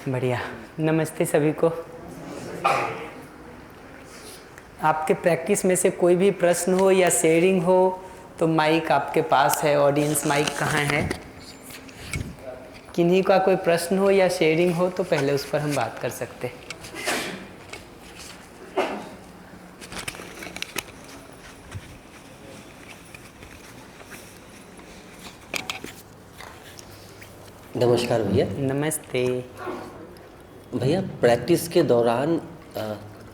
बढ़िया। नमस्ते सभी को। आपके प्रैक्टिस में से कोई भी प्रश्न हो या शेयरिंग हो तो माइक आपके पास है। ऑडियंस माइक कहाँ है? किन्हीं का कोई प्रश्न हो या शेयरिंग हो तो पहले उस पर हम बात कर सकते हैं। नमस्कार भैया। नमस्ते भैया, प्रैक्टिस के दौरान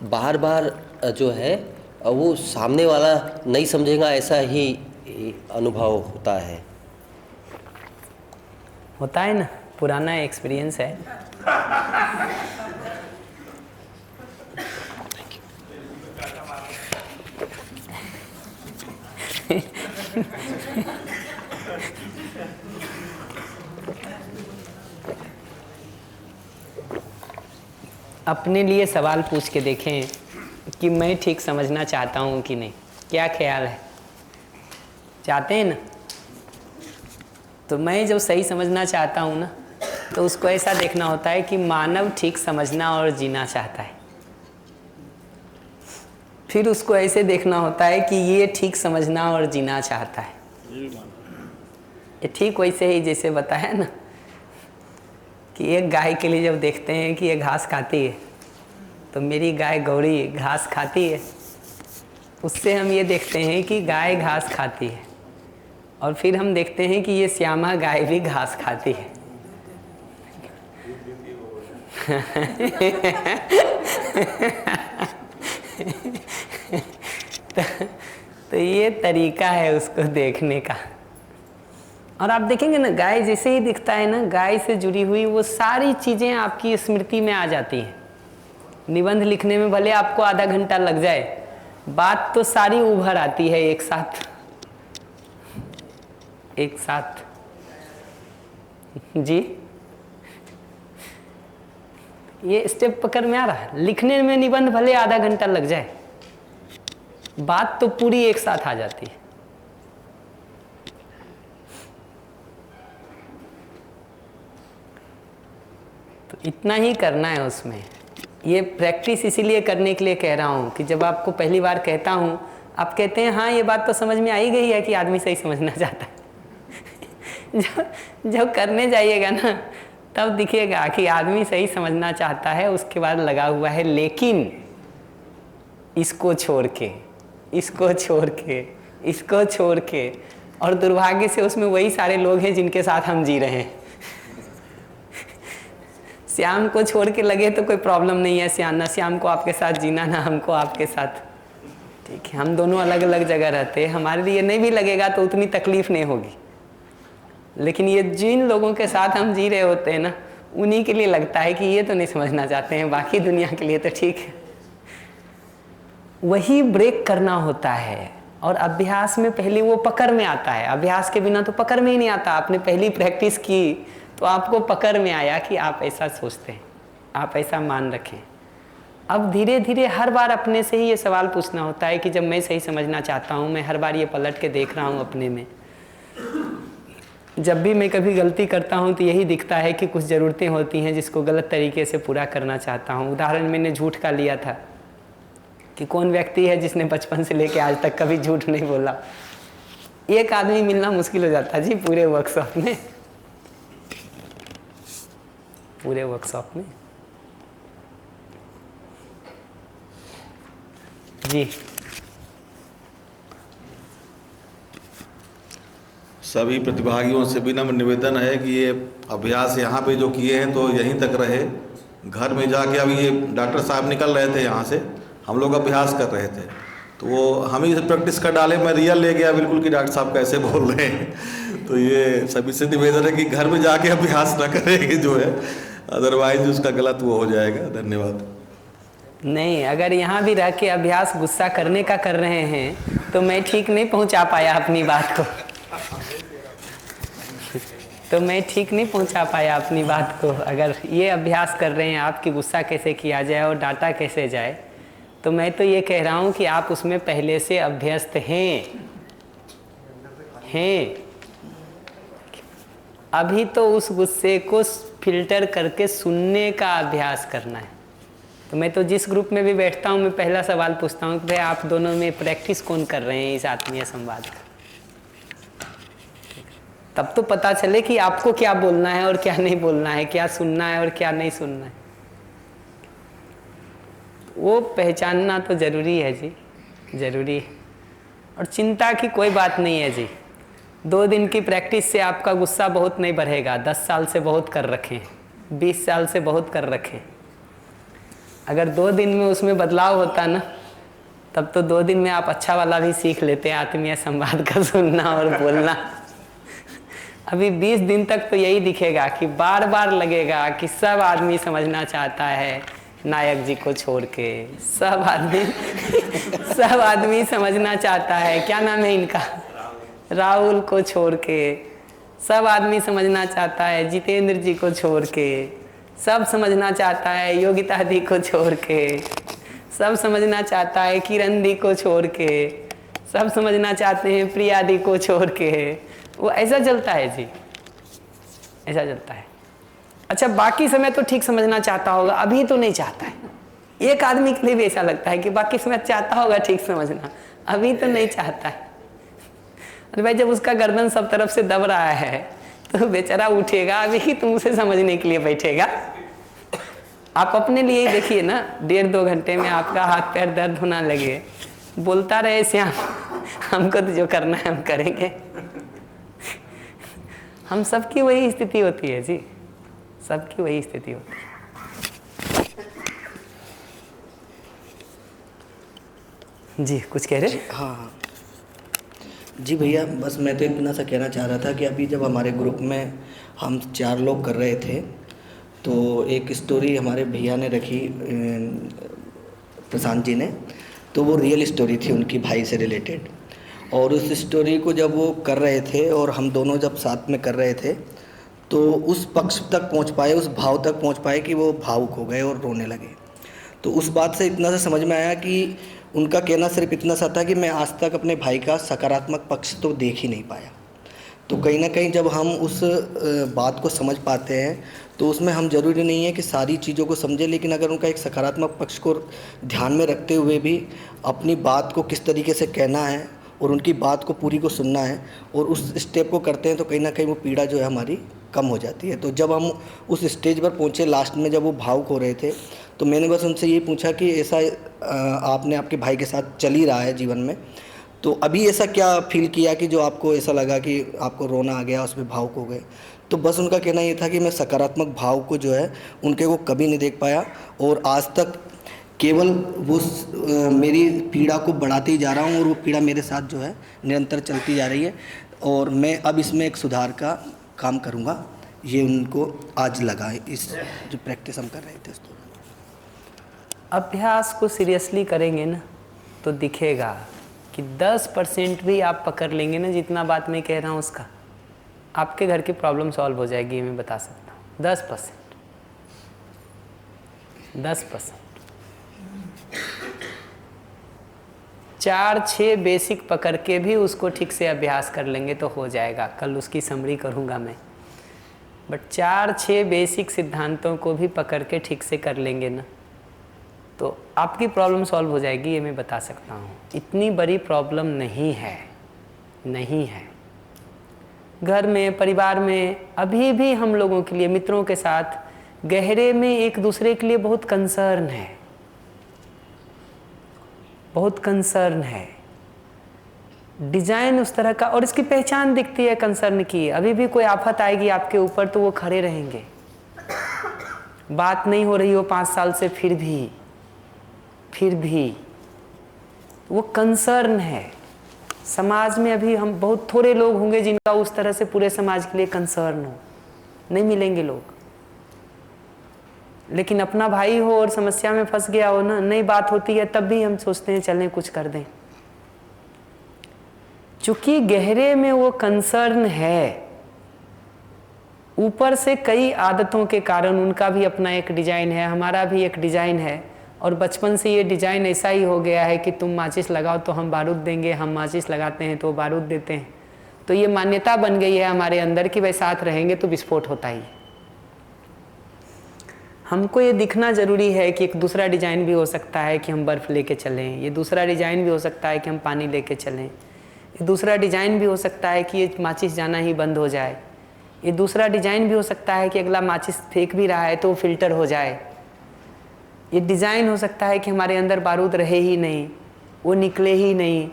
बार बार जो है वो सामने वाला नहीं समझेगा, ऐसा ही अनुभव होता है ना, पुराना एक्सपीरियंस है। अपने लिए सवाल पूछ के देखें कि मैं ठीक समझना चाहता हूँ कि नहीं। क्या ख्याल है? चाहते हैं ना? तो मैं जब सही समझना चाहता हूँ ना, तो उसको ऐसा देखना होता है कि मानव ठीक समझना और जीना चाहता है। फिर उसको ऐसे देखना होता है कि ये ठीक समझना और जीना चाहता है। ये ठीक वैसे ही जैसे बताया ना कि एक गाय के लिए जब देखते हैं कि ये घास खाती है, तो मेरी गाय गौरी घास खाती है, उससे हम ये देखते हैं कि गाय घास खाती है। और फिर हम देखते हैं कि ये श्यामा गाय भी घास खाती है। तो ये तरीका है उसको देखने का। और आप देखेंगे ना, गाय जैसे ही दिखता है ना, गाय से जुड़ी हुई वो सारी चीज़ें आपकी स्मृति में आ जाती हैं। निबंध लिखने में भले आपको आधा घंटा लग जाए, बात तो सारी उभर आती है एक साथ। जी, ये स्टेप पकड़ में आ रहा है। लिखने में निबंध भले आधा घंटा लग जाए, बात तो पूरी एक साथ आ जाती है। तो इतना ही करना है उसमें। ये प्रैक्टिस इसीलिए करने के लिए कह रहा हूँ कि जब आपको पहली बार कहता हूँ, आप कहते हैं हाँ ये बात तो समझ में आ ही गई है कि आदमी सही समझना चाहता है। जब करने जाइएगा ना, तब दिखेगा कि आदमी सही समझना चाहता है। उसके बाद लगा हुआ है लेकिन इसको छोड़ के, इसको छोड़ के, इसको छोड़ के। और दुर्भाग्य से उसमें वही सारे लोग हैं जिनके साथ हम जी रहे हैं। श्याम को छोड़ के लगे तो कोई प्रॉब्लम नहीं है। श्याम को आपके साथ जीना, ना हमको आपके साथ। ठीक है, हम दोनों अलग अलग जगह रहते हैं, हमारे लिए नहीं भी लगेगा तो उतनी तकलीफ नहीं होगी। लेकिन ये जिन लोगों के साथ हम जी रहे होते हैं ना, उन्हीं के लिए लगता है कि ये तो नहीं समझना चाहते हैं, बाकी दुनिया के लिए तो ठीक है। वही ब्रेक करना होता है। और अभ्यास में पहले वो पकड़ में आता है। अभ्यास के बिना तो पकड़ में ही नहीं आता। आपने पहली प्रैक्टिस की तो आपको पकड़ में आया कि आप ऐसा सोचते हैं, आप ऐसा मान रखें। अब धीरे धीरे हर बार अपने से ही ये सवाल पूछना होता है कि जब मैं सही समझना चाहता हूँ, मैं हर बार ये पलट के देख रहा हूँ अपने में। जब भी मैं कभी गलती करता हूँ तो यही दिखता है कि कुछ ज़रूरतें होती हैं जिसको गलत तरीके से पूरा करना चाहता हूँ। उदाहरण मैंने झूठ का लिया था कि कौन व्यक्ति है जिसने बचपन से लेकर आज तक कभी झूठ नहीं बोला। एक आदमी मिलना मुश्किल हो जाता है जी पूरे वर्कशॉप में। पूरे वर्कशॉप में जी। सभी प्रतिभागियों से विनम्र निवेदन है कि ये अभ्यास यहाँ पे जो किए हैं तो यहीं तक रहे। घर में जाके अभी ये डॉक्टर साहब निकल रहे थे यहाँ से, हम लोग अभ्यास कर रहे थे, तो वो हम ही प्रैक्टिस कर डाले। मैं रियल ले गया बिल्कुल कि डॉक्टर साहब कैसे बोल रहे हैं। तो ये सभी से निवेदन है कि घर में जाके अभ्यास न करेंगे जो है, अदरवाइज उसका गलत वो हो जाएगा। धन्यवाद। नहीं, अगर यहाँ भी रह के अभ्यास गुस्सा करने का कर रहे हैं तो मैं ठीक नहीं पहुँचा पाया अपनी बात को। तो मैं ठीक नहीं पहुँचा पाया अपनी बात को। अगर ये अभ्यास कर रहे हैं आप कि गुस्सा कैसे किया जाए और डांटा कैसे जाए, तो मैं तो ये कह रहा हूँ कि आप उसमें पहले से अभ्यस्त हैं। अभी तो उस गुस्से को फिल्टर करके सुनने का अभ्यास करना है। तो मैं तो जिस ग्रुप में भी बैठता हूँ मैं पहला सवाल पूछता हूँ कि भाई आप दोनों में प्रैक्टिस कौन कर रहे हैं इस आत्मीय संवाद का, तब तो पता चले कि आपको क्या बोलना है और क्या नहीं बोलना है, क्या सुनना है और क्या नहीं सुनना है। वो पहचानना तो ज़रूरी है जी, ज़रूरी है। और चिंता की कोई बात नहीं है जी। 2 दिन की प्रैक्टिस से आपका गुस्सा बहुत नहीं बढ़ेगा। 10 साल से बहुत कर रखे, 20 साल से बहुत कर रखे। अगर 2 दिन में उसमें बदलाव होता ना, तब तो 2 दिन में आप अच्छा वाला भी सीख लेते, आत्मीय संवाद का सुनना और बोलना। अभी 20 दिन तक तो यही दिखेगा कि बार बार लगेगा कि सब आदमी समझना चाहता है नायक जी को छोड़ के, सब आदमी समझना चाहता है, क्या नाम है इनका, राहुल को छोड़ के, सब आदमी समझना चाहता है जितेंद्र जी को छोड़ के, सब समझना चाहता है योगिता दी को छोड़ के, सब समझना चाहता है किरण दी को छोड़ के, सब समझना चाहते हैं प्रिया दी को छोड़ के। वो ऐसा चलता है जी, ऐसा चलता है। अच्छा, बाकी समय तो ठीक समझना चाहता होगा, अभी तो नहीं चाहता है। एक आदमी के लिए भी ऐसा लगता है कि बाकी समय चाहता होगा ठीक समझना, अभी तो नहीं चाहता है। अरे भाई, जब उसका गर्दन सब तरफ से दब रहा है तो बेचारा उठेगा अभी ही तुम उसे समझने के लिए बैठेगा। आप अपने लिए ही देखिए ना, 1.5-2 घंटे में आपका हाथ पैर दर्द होना लगे, बोलता रहे श्याम हमको तो जो करना है हम करेंगे। हम सबकी वही स्थिति होती है जी, सबकी वही स्थिति होती है। जी कुछ कह रहे? हाँ जी भैया, बस मैं तो इतना सा कहना चाह रहा था कि अभी जब हमारे ग्रुप में हम 4 लोग कर रहे थे तो एक स्टोरी हमारे भैया ने रखी, प्रशांत जी ने, तो वो रियल स्टोरी थी उनकी भाई से रिलेटेड। और उस स्टोरी को जब वो कर रहे थे और हम दोनों जब साथ में कर रहे थे तो उस पक्ष तक पहुंच पाए, उस भाव तक पहुंच पाए कि वो भावुक हो गए और रोने लगे। तो उस बात से इतना सा समझ में आया कि उनका कहना सिर्फ इतना सा था कि मैं आज तक अपने भाई का सकारात्मक पक्ष तो देख ही नहीं पाया। तो कहीं ना कहीं जब हम उस बात को समझ पाते हैं तो उसमें हम ज़रूरी नहीं है कि सारी चीज़ों को समझें, लेकिन अगर उनका एक सकारात्मक पक्ष को ध्यान में रखते हुए भी अपनी बात को किस तरीके से कहना है और उनकी बात को पूरी को सुनना है और उस स्टेप को करते हैं तो कहीं ना कहीं वो पीड़ा जो है हमारी कम हो जाती है। तो जब हम उस स्टेज पर पहुँचे लास्ट में, जब वो भावुक हो रहे थे, तो मैंने बस उनसे ये पूछा कि ऐसा आपने आपके भाई के साथ चल ही रहा है जीवन में, तो अभी ऐसा क्या फील किया कि जो आपको ऐसा लगा कि आपको रोना आ गया, उसमें भावुक हो गए? तो बस उनका कहना ये था कि मैं सकारात्मक भाव को जो है उनके को कभी नहीं देख पाया और आज तक केवल वो मेरी पीड़ा को बढ़ाते ही जा रहा हूँ और वो पीड़ा मेरे साथ जो है निरंतर चलती जा रही है और मैं अब इसमें एक सुधार का काम करूँगा। ये उनको आज लगा है, इस जो प्रैक्टिस हम कर रहे थे उसको। अभ्यास को सीरियसली करेंगे ना तो दिखेगा कि 10% भी आप पकड़ लेंगे ना, जितना बात मैं कह रहा हूँ उसका, आपके घर की प्रॉब्लम सॉल्व हो जाएगी। ये मैं बता सकता हूँ, 10%। 4-6 बेसिक पकड़ के भी उसको ठीक से अभ्यास कर लेंगे तो हो जाएगा। कल उसकी समरी करूँगा मैं, बट 4-6 बेसिक सिद्धांतों को भी पकड़ के ठीक से कर लेंगे ना तो आपकी प्रॉब्लम सॉल्व हो जाएगी। ये मैं बता सकता हूँ, इतनी बड़ी प्रॉब्लम नहीं है, नहीं है। घर में, परिवार में अभी भी हम लोगों के लिए, मित्रों के साथ गहरे में एक दूसरे के लिए बहुत कंसर्न है, बहुत कंसर्न है। डिजाइन उस तरह का, और इसकी पहचान दिखती है कंसर्न की। अभी भी कोई आफत आएगी आपके ऊपर तो वो खड़े रहेंगे। बात नहीं हो रही हो 5 साल से, फिर भी वो कंसर्न है। समाज में अभी हम बहुत थोड़े लोग होंगे जिनका उस तरह से पूरे समाज के लिए कंसर्न हो, नहीं मिलेंगे लोग। लेकिन अपना भाई हो और समस्या में फंस गया हो ना, नई बात होती है तब भी हम सोचते हैं चलें कुछ कर दें। चूंकि गहरे में वो कंसर्न है, ऊपर से कई आदतों के कारण उनका भी अपना एक डिजाइन है, हमारा भी एक डिजाइन है, और बचपन से ये डिजाइन ऐसा ही हो गया है कि तुम माचिस लगाओ तो हम बारूद देंगे, हम माचिस लगाते हैं तो बारूद देते हैं। तो ये मान्यता बन गई है हमारे अंदर कि भाई साथ रहेंगे तो विस्फोट होता ही। हमको ये दिखना ज़रूरी है कि एक दूसरा डिज़ाइन भी हो सकता है कि हम बर्फ़ लेके चलें, ये दूसरा डिज़ाइन भी हो सकता है कि हम पानी लेके चलें, ये दूसरा डिज़ाइन भी हो सकता है कि ये माचिस जाना ही बंद हो जाए, ये दूसरा डिज़ाइन भी हो सकता है कि अगला माचिस फेंक भी रहा है तो वो फ़िल्टर हो जाए, ये डिज़ाइन हो सकता है कि हमारे अंदर बारूद रहे ही नहीं, वो निकले ही नहीं।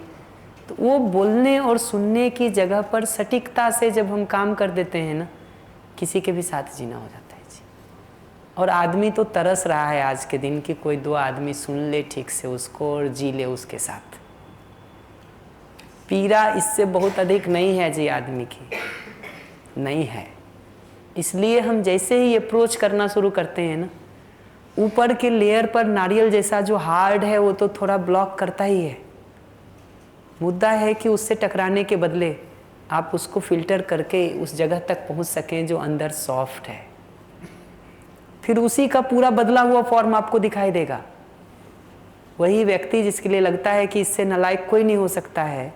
तो वो बोलने और सुनने की जगह पर सटीकता से जब हम काम कर देते हैं ना, किसी के भी साथ जीना हो जाता है जी। और आदमी तो तरस रहा है आज के दिन कि कोई 2 आदमी सुन ले ठीक से उसको और जी ले उसके साथ। पीड़ा इससे बहुत अधिक नहीं है जी, आदमी की नहीं है। इसलिए हम जैसे ही अप्रोच करना शुरू करते हैं ना, ऊपर के लेयर पर नारियल जैसा जो हार्ड है वो तो थोड़ा ब्लॉक करता ही है। मुद्दा है कि उससे टकराने के बदले आप उसको फिल्टर करके उस जगह तक पहुंच सकें जो अंदर सॉफ्ट है। फिर उसी का पूरा बदला हुआ फॉर्म आपको दिखाई देगा। वही व्यक्ति जिसके लिए लगता है कि इससे नालायक कोई नहीं हो सकता है,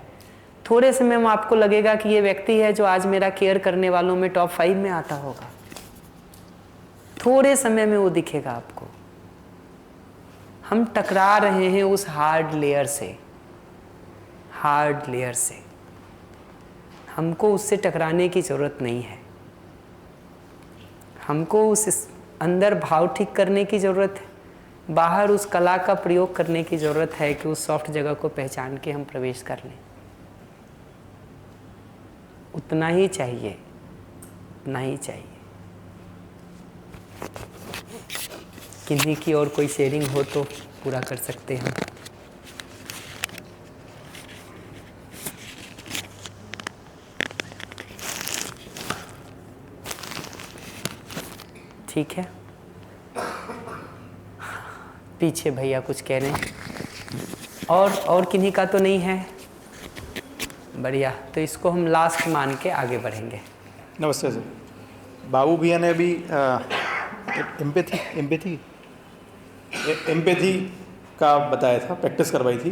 थोड़े समय में आपको लगेगा कि ये व्यक्ति है जो आज मेरा केयर करने वालों में टॉप 5 में आता होगा। थोड़े समय में वो दिखेगा आपको। हम टकरा रहे हैं उस हार्ड लेयर से, हार्ड लेयर से। हमको उससे टकराने की ज़रूरत नहीं है। हमको उस अंदर भाव ठीक करने की ज़रूरत है, बाहर उस कला का प्रयोग करने की ज़रूरत है कि उस सॉफ्ट जगह को पहचान के हम प्रवेश कर लें। उतना ही चाहिए, उतना ही चाहिए। किन्हीं की और कोई शेयरिंग हो तो पूरा कर सकते हैं। ठीक है, पीछे भैया कुछ कह रहे हैं और किन्हीं का तो नहीं है? बढ़िया, तो इसको हम लास्ट मान के आगे बढ़ेंगे। नमस्ते सर। बाबू भैया ने अभी एम्पैथी का बताया था, प्रैक्टिस करवाई थी।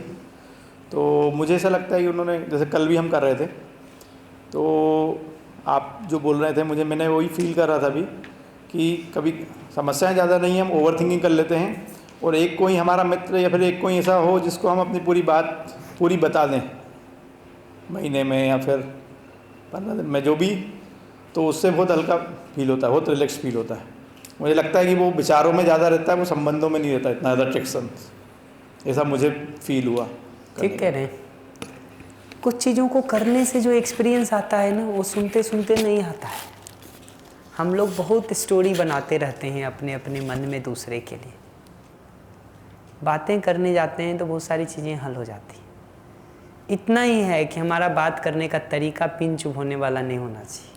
तो मुझे ऐसा लगता है कि उन्होंने, जैसे कल भी हम कर रहे थे, तो आप जो बोल रहे थे मैंने वही फील कर रहा था अभी कि कभी समस्याएं ज़्यादा नहीं, हम ओवर थिंकिंग कर लेते हैं और एक कोई हमारा मित्र या फिर एक कोई ऐसा हो जिसको हम अपनी पूरी बात पूरी बता दें, महीने में या फिर 15 दिन में, जो भी, तो उससे बहुत हल्का फील होता है, बहुत रिलैक्स फील होता है। मुझे लगता है कि वो विचारों में ज़्यादा रहता है, वो संबंधों में नहीं रहता इतना ज़्यादा ट्रिक्सन। ऐसा मुझे फील हुआ। ठीक कह रहे हैं। कुछ चीज़ों को करने से जो एक्सपीरियंस आता है ना, वो सुनते सुनते नहीं आता है। हम लोग बहुत स्टोरी बनाते रहते हैं अपने अपने मन में दूसरे के लिए। बातें करने जाते हैं तो बहुत सारी चीज़ें हल हो जाती हैं। इतना ही है कि हमारा बात करने का तरीका पिन चुभोने वाला नहीं होना चाहिए।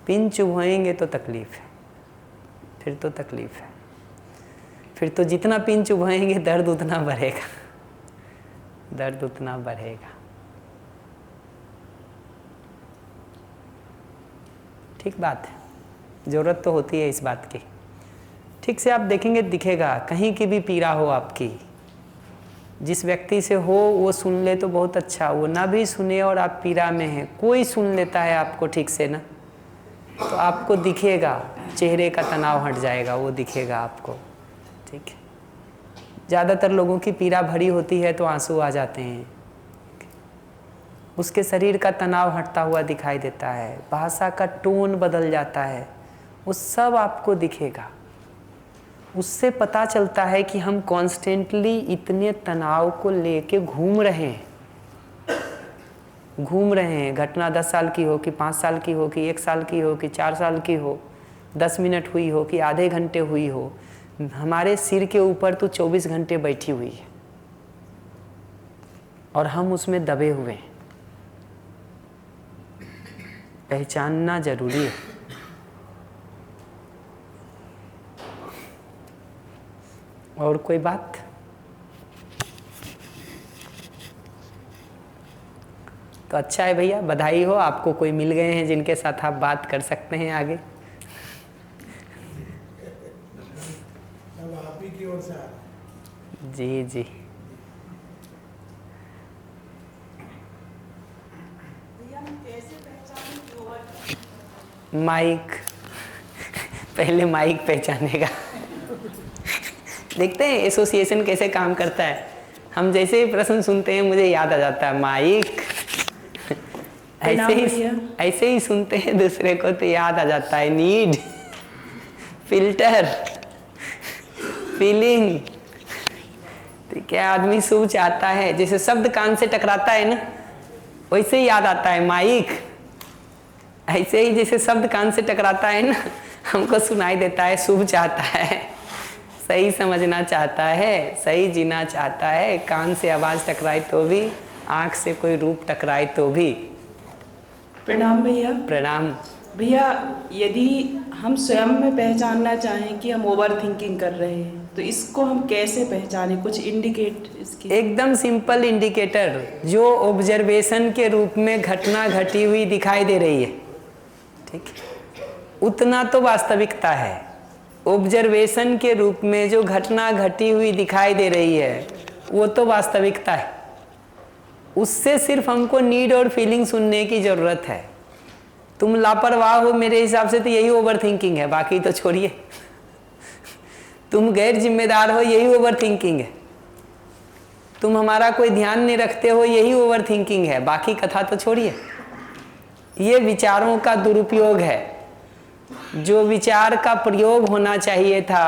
पिन चुभोएंगे तो तकलीफ़ है, फिर तो तकलीफ़ है। फिर तो जितना पिन चुभोएंगे दर्द उतना बढ़ेगा, दर्द उतना बढ़ेगा। ठीक बात है, ज़रूरत तो होती है इस बात की। ठीक से आप देखेंगे दिखेगा, कहीं की भी पीड़ा हो आपकी, जिस व्यक्ति से हो वो सुन ले तो बहुत अच्छा, वो ना भी सुने और आप पीड़ा में हैं, कोई सुन लेता है आपको ठीक से ना, तो आपको दिखेगा, चेहरे का तनाव हट जाएगा, वो दिखेगा आपको। ठीक है, ज़्यादातर लोगों की पीड़ा भरी होती है तो आंसू आ जाते हैं, उसके शरीर का तनाव हटता हुआ दिखाई देता है, भाषा का टोन बदल जाता है, वो सब आपको दिखेगा। उससे पता चलता है कि हम कॉन्स्टेंटली इतने तनाव को लेके घूम रहे हैं। घटना 10 साल की हो कि 5 साल की हो कि 1 साल की हो कि 4 साल की हो, 10 मिनट हुई हो कि आधे घंटे हुई हो, हमारे सिर के ऊपर तो 24 घंटे बैठी हुई है और हम उसमें दबे हुए हैं। पहचानना जरूरी है। और कोई बात? तो अच्छा है भैया, बधाई हो, आपको कोई मिल गए हैं जिनके साथ आप बात कर सकते हैं आगे। अब आप ही की ओर से आ रहा है। जी जी, माइक पहले माइक पहचानेगा। देखते हैं एसोसिएशन कैसे काम करता है। हम जैसे ही प्रश्न सुनते हैं मुझे याद आ जाता है माइक, ऐसे ही सुनते हैं दूसरे को तो याद आ जाता है नीड, फिल्टर, फीलिंग। तो क्या आदमी शुभ चाहता है, जैसे शब्द कान से टकराता है ना वैसे ही याद आता है माइक। ऐसे ही जैसे शब्द कान से टकराता है ना हमको सुनाई देता है शुभ चाहता है, सही समझना चाहता है, सही जीना चाहता है। कान से आवाज़ टकराए तो भी, आँख से कोई रूप टकराए तो भी। प्रणाम भैया। प्रणाम भैया, यदि हम स्वयं में पहचानना चाहें कि हम ओवर थिंकिंग कर रहे हैं तो इसको हम कैसे पहचानें, कुछ इंडिकेट इसके? एकदम सिंपल इंडिकेटर, जो ऑब्जर्वेशन के रूप में घटना घटी हुई दिखाई दे रही है, ठीक, उतना तो वास्तविकता है। ऑब्जर्वेशन के रूप में जो घटना घटी हुई दिखाई दे रही है वो तो वास्तविकता है। उससे सिर्फ हमको नीड और फीलिंग सुनने की ज़रूरत है। तुम लापरवाह हो मेरे हिसाब से तो यही ओवर थिंकिंग है, बाकी तो छोड़िए। तुम गैर जिम्मेदार हो यही ओवर थिंकिंग है। तुम हमारा कोई ध्यान नहीं रखते हो यही ओवर थिंकिंग है, बाकी कथा तो छोड़िए। ये विचारों का दुरुपयोग है। जो विचार का प्रयोग होना चाहिए था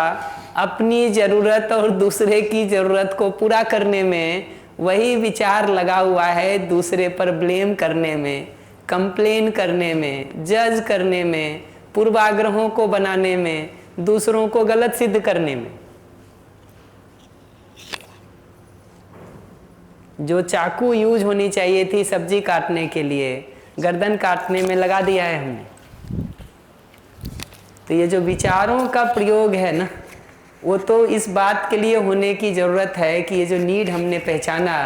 अपनी ज़रूरत और दूसरे की ज़रूरत को पूरा करने में, वही विचार लगा हुआ है दूसरे पर ब्लेम करने में, कंप्लेन करने में, जज करने में, पूर्वाग्रहों को बनाने में, दूसरों को गलत सिद्ध करने में। जो चाकू यूज होनी चाहिए थी सब्जी काटने के लिए, गर्दन काटने में लगा दिया है हमने। तो ये जो विचारों का प्रयोग है ना, वो तो इस बात के लिए होने की ज़रूरत है कि ये जो नीड हमने पहचाना,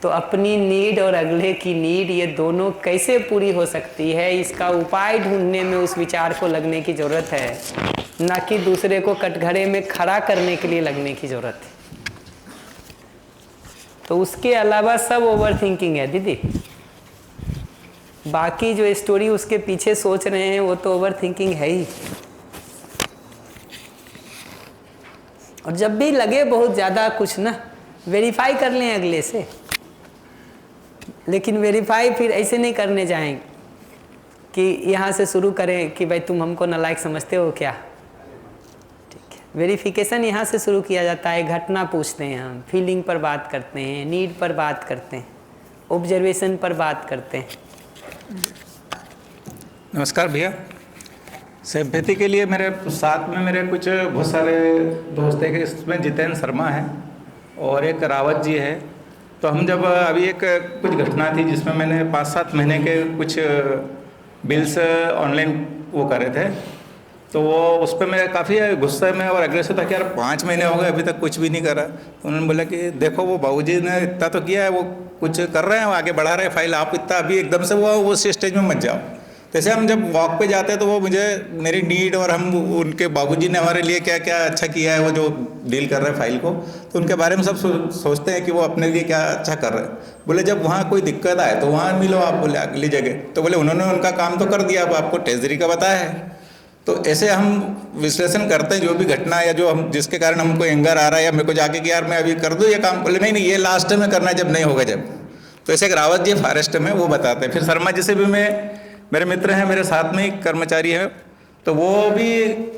तो अपनी नीड और अगले की नीड ये दोनों कैसे पूरी हो सकती है, इसका उपाय ढूंढने में उस विचार को लगने की ज़रूरत है, ना कि दूसरे को कटघरे में खड़ा करने के लिए लगने की ज़रूरत है। तो उसके अलावा सब ओवर थिंकिंग है दीदी। बाकी जो स्टोरी उसके पीछे सोच रहे हैं वो तो ओवर थिंकिंग है ही। और जब भी लगे बहुत ज़्यादा कुछ ना, वेरीफाई कर लें अगले से, लेकिन वेरीफाई फिर ऐसे नहीं करने जाएंगे कि यहाँ से शुरू करें कि भाई तुम हमको नालायक समझते हो क्या। ठीक है, वेरिफिकेशन यहाँ से शुरू किया जाता है। घटना पूछते हैं हम, फीलिंग पर बात करते हैं, नीड पर बात करते हैं, ऑब्जर्वेशन पर बात करते हैं। नमस्कार भैया। सिंपैथी के लिए मेरे साथ में मेरे कुछ बहुत सारे दोस्त हैं, इसमें जितेंद्र शर्मा है और एक रावत जी है। तो हम जब अभी एक कुछ घटना थी जिसमें मैंने 5-7 महीने के कुछ बिल्स ऑनलाइन वो करे थे, तो वो उस पर मैं काफ़ी गुस्से में और एग्रेसिव था कि यार 5 महीने हो गए अभी तक कुछ भी नहीं करा। तो उन्होंने बोला कि देखो वो बाबूजी ने इतना तो किया है, वो कुछ कर रहे हैं, आगे बढ़ा रहे हैं फाइल, आप इतना अभी एकदम से वो उस स्टेज में मत जाओ। जैसे हम जब वॉक पे जाते हैं तो वो मुझे मेरी नीड और हम उनके बाबूजी ने हमारे लिए क्या क्या अच्छा किया है, वो जो डील कर रहे हैं फाइल को, तो उनके बारे में सब सोचते हैं कि वो अपने लिए क्या अच्छा कर रहे हैं। बोले जब वहाँ कोई दिक्कत आए तो वहाँ मिलो आप, बोले अगली जगह। तो बोले उन्होंने उनका काम तो कर दिया, अब आपको ट्रेजरी का बताया है। तो ऐसे हम विश्लेषण करते हैं जो भी घटना या जो हम जिसके कारण हमको एंगर आ रहा है या मेरे को जाके कि यार मैं अभी कर दूँ ये काम, बोले नहीं नहीं ये लास्ट में करना है जब नहीं होगा जब। तो ऐसे एक रावत जी फॉरेस्ट में वो बताते हैं। फिर शर्मा जी से भी मेरे मित्र हैं, मेरे साथ में ही कर्मचारी हैं, तो वो भी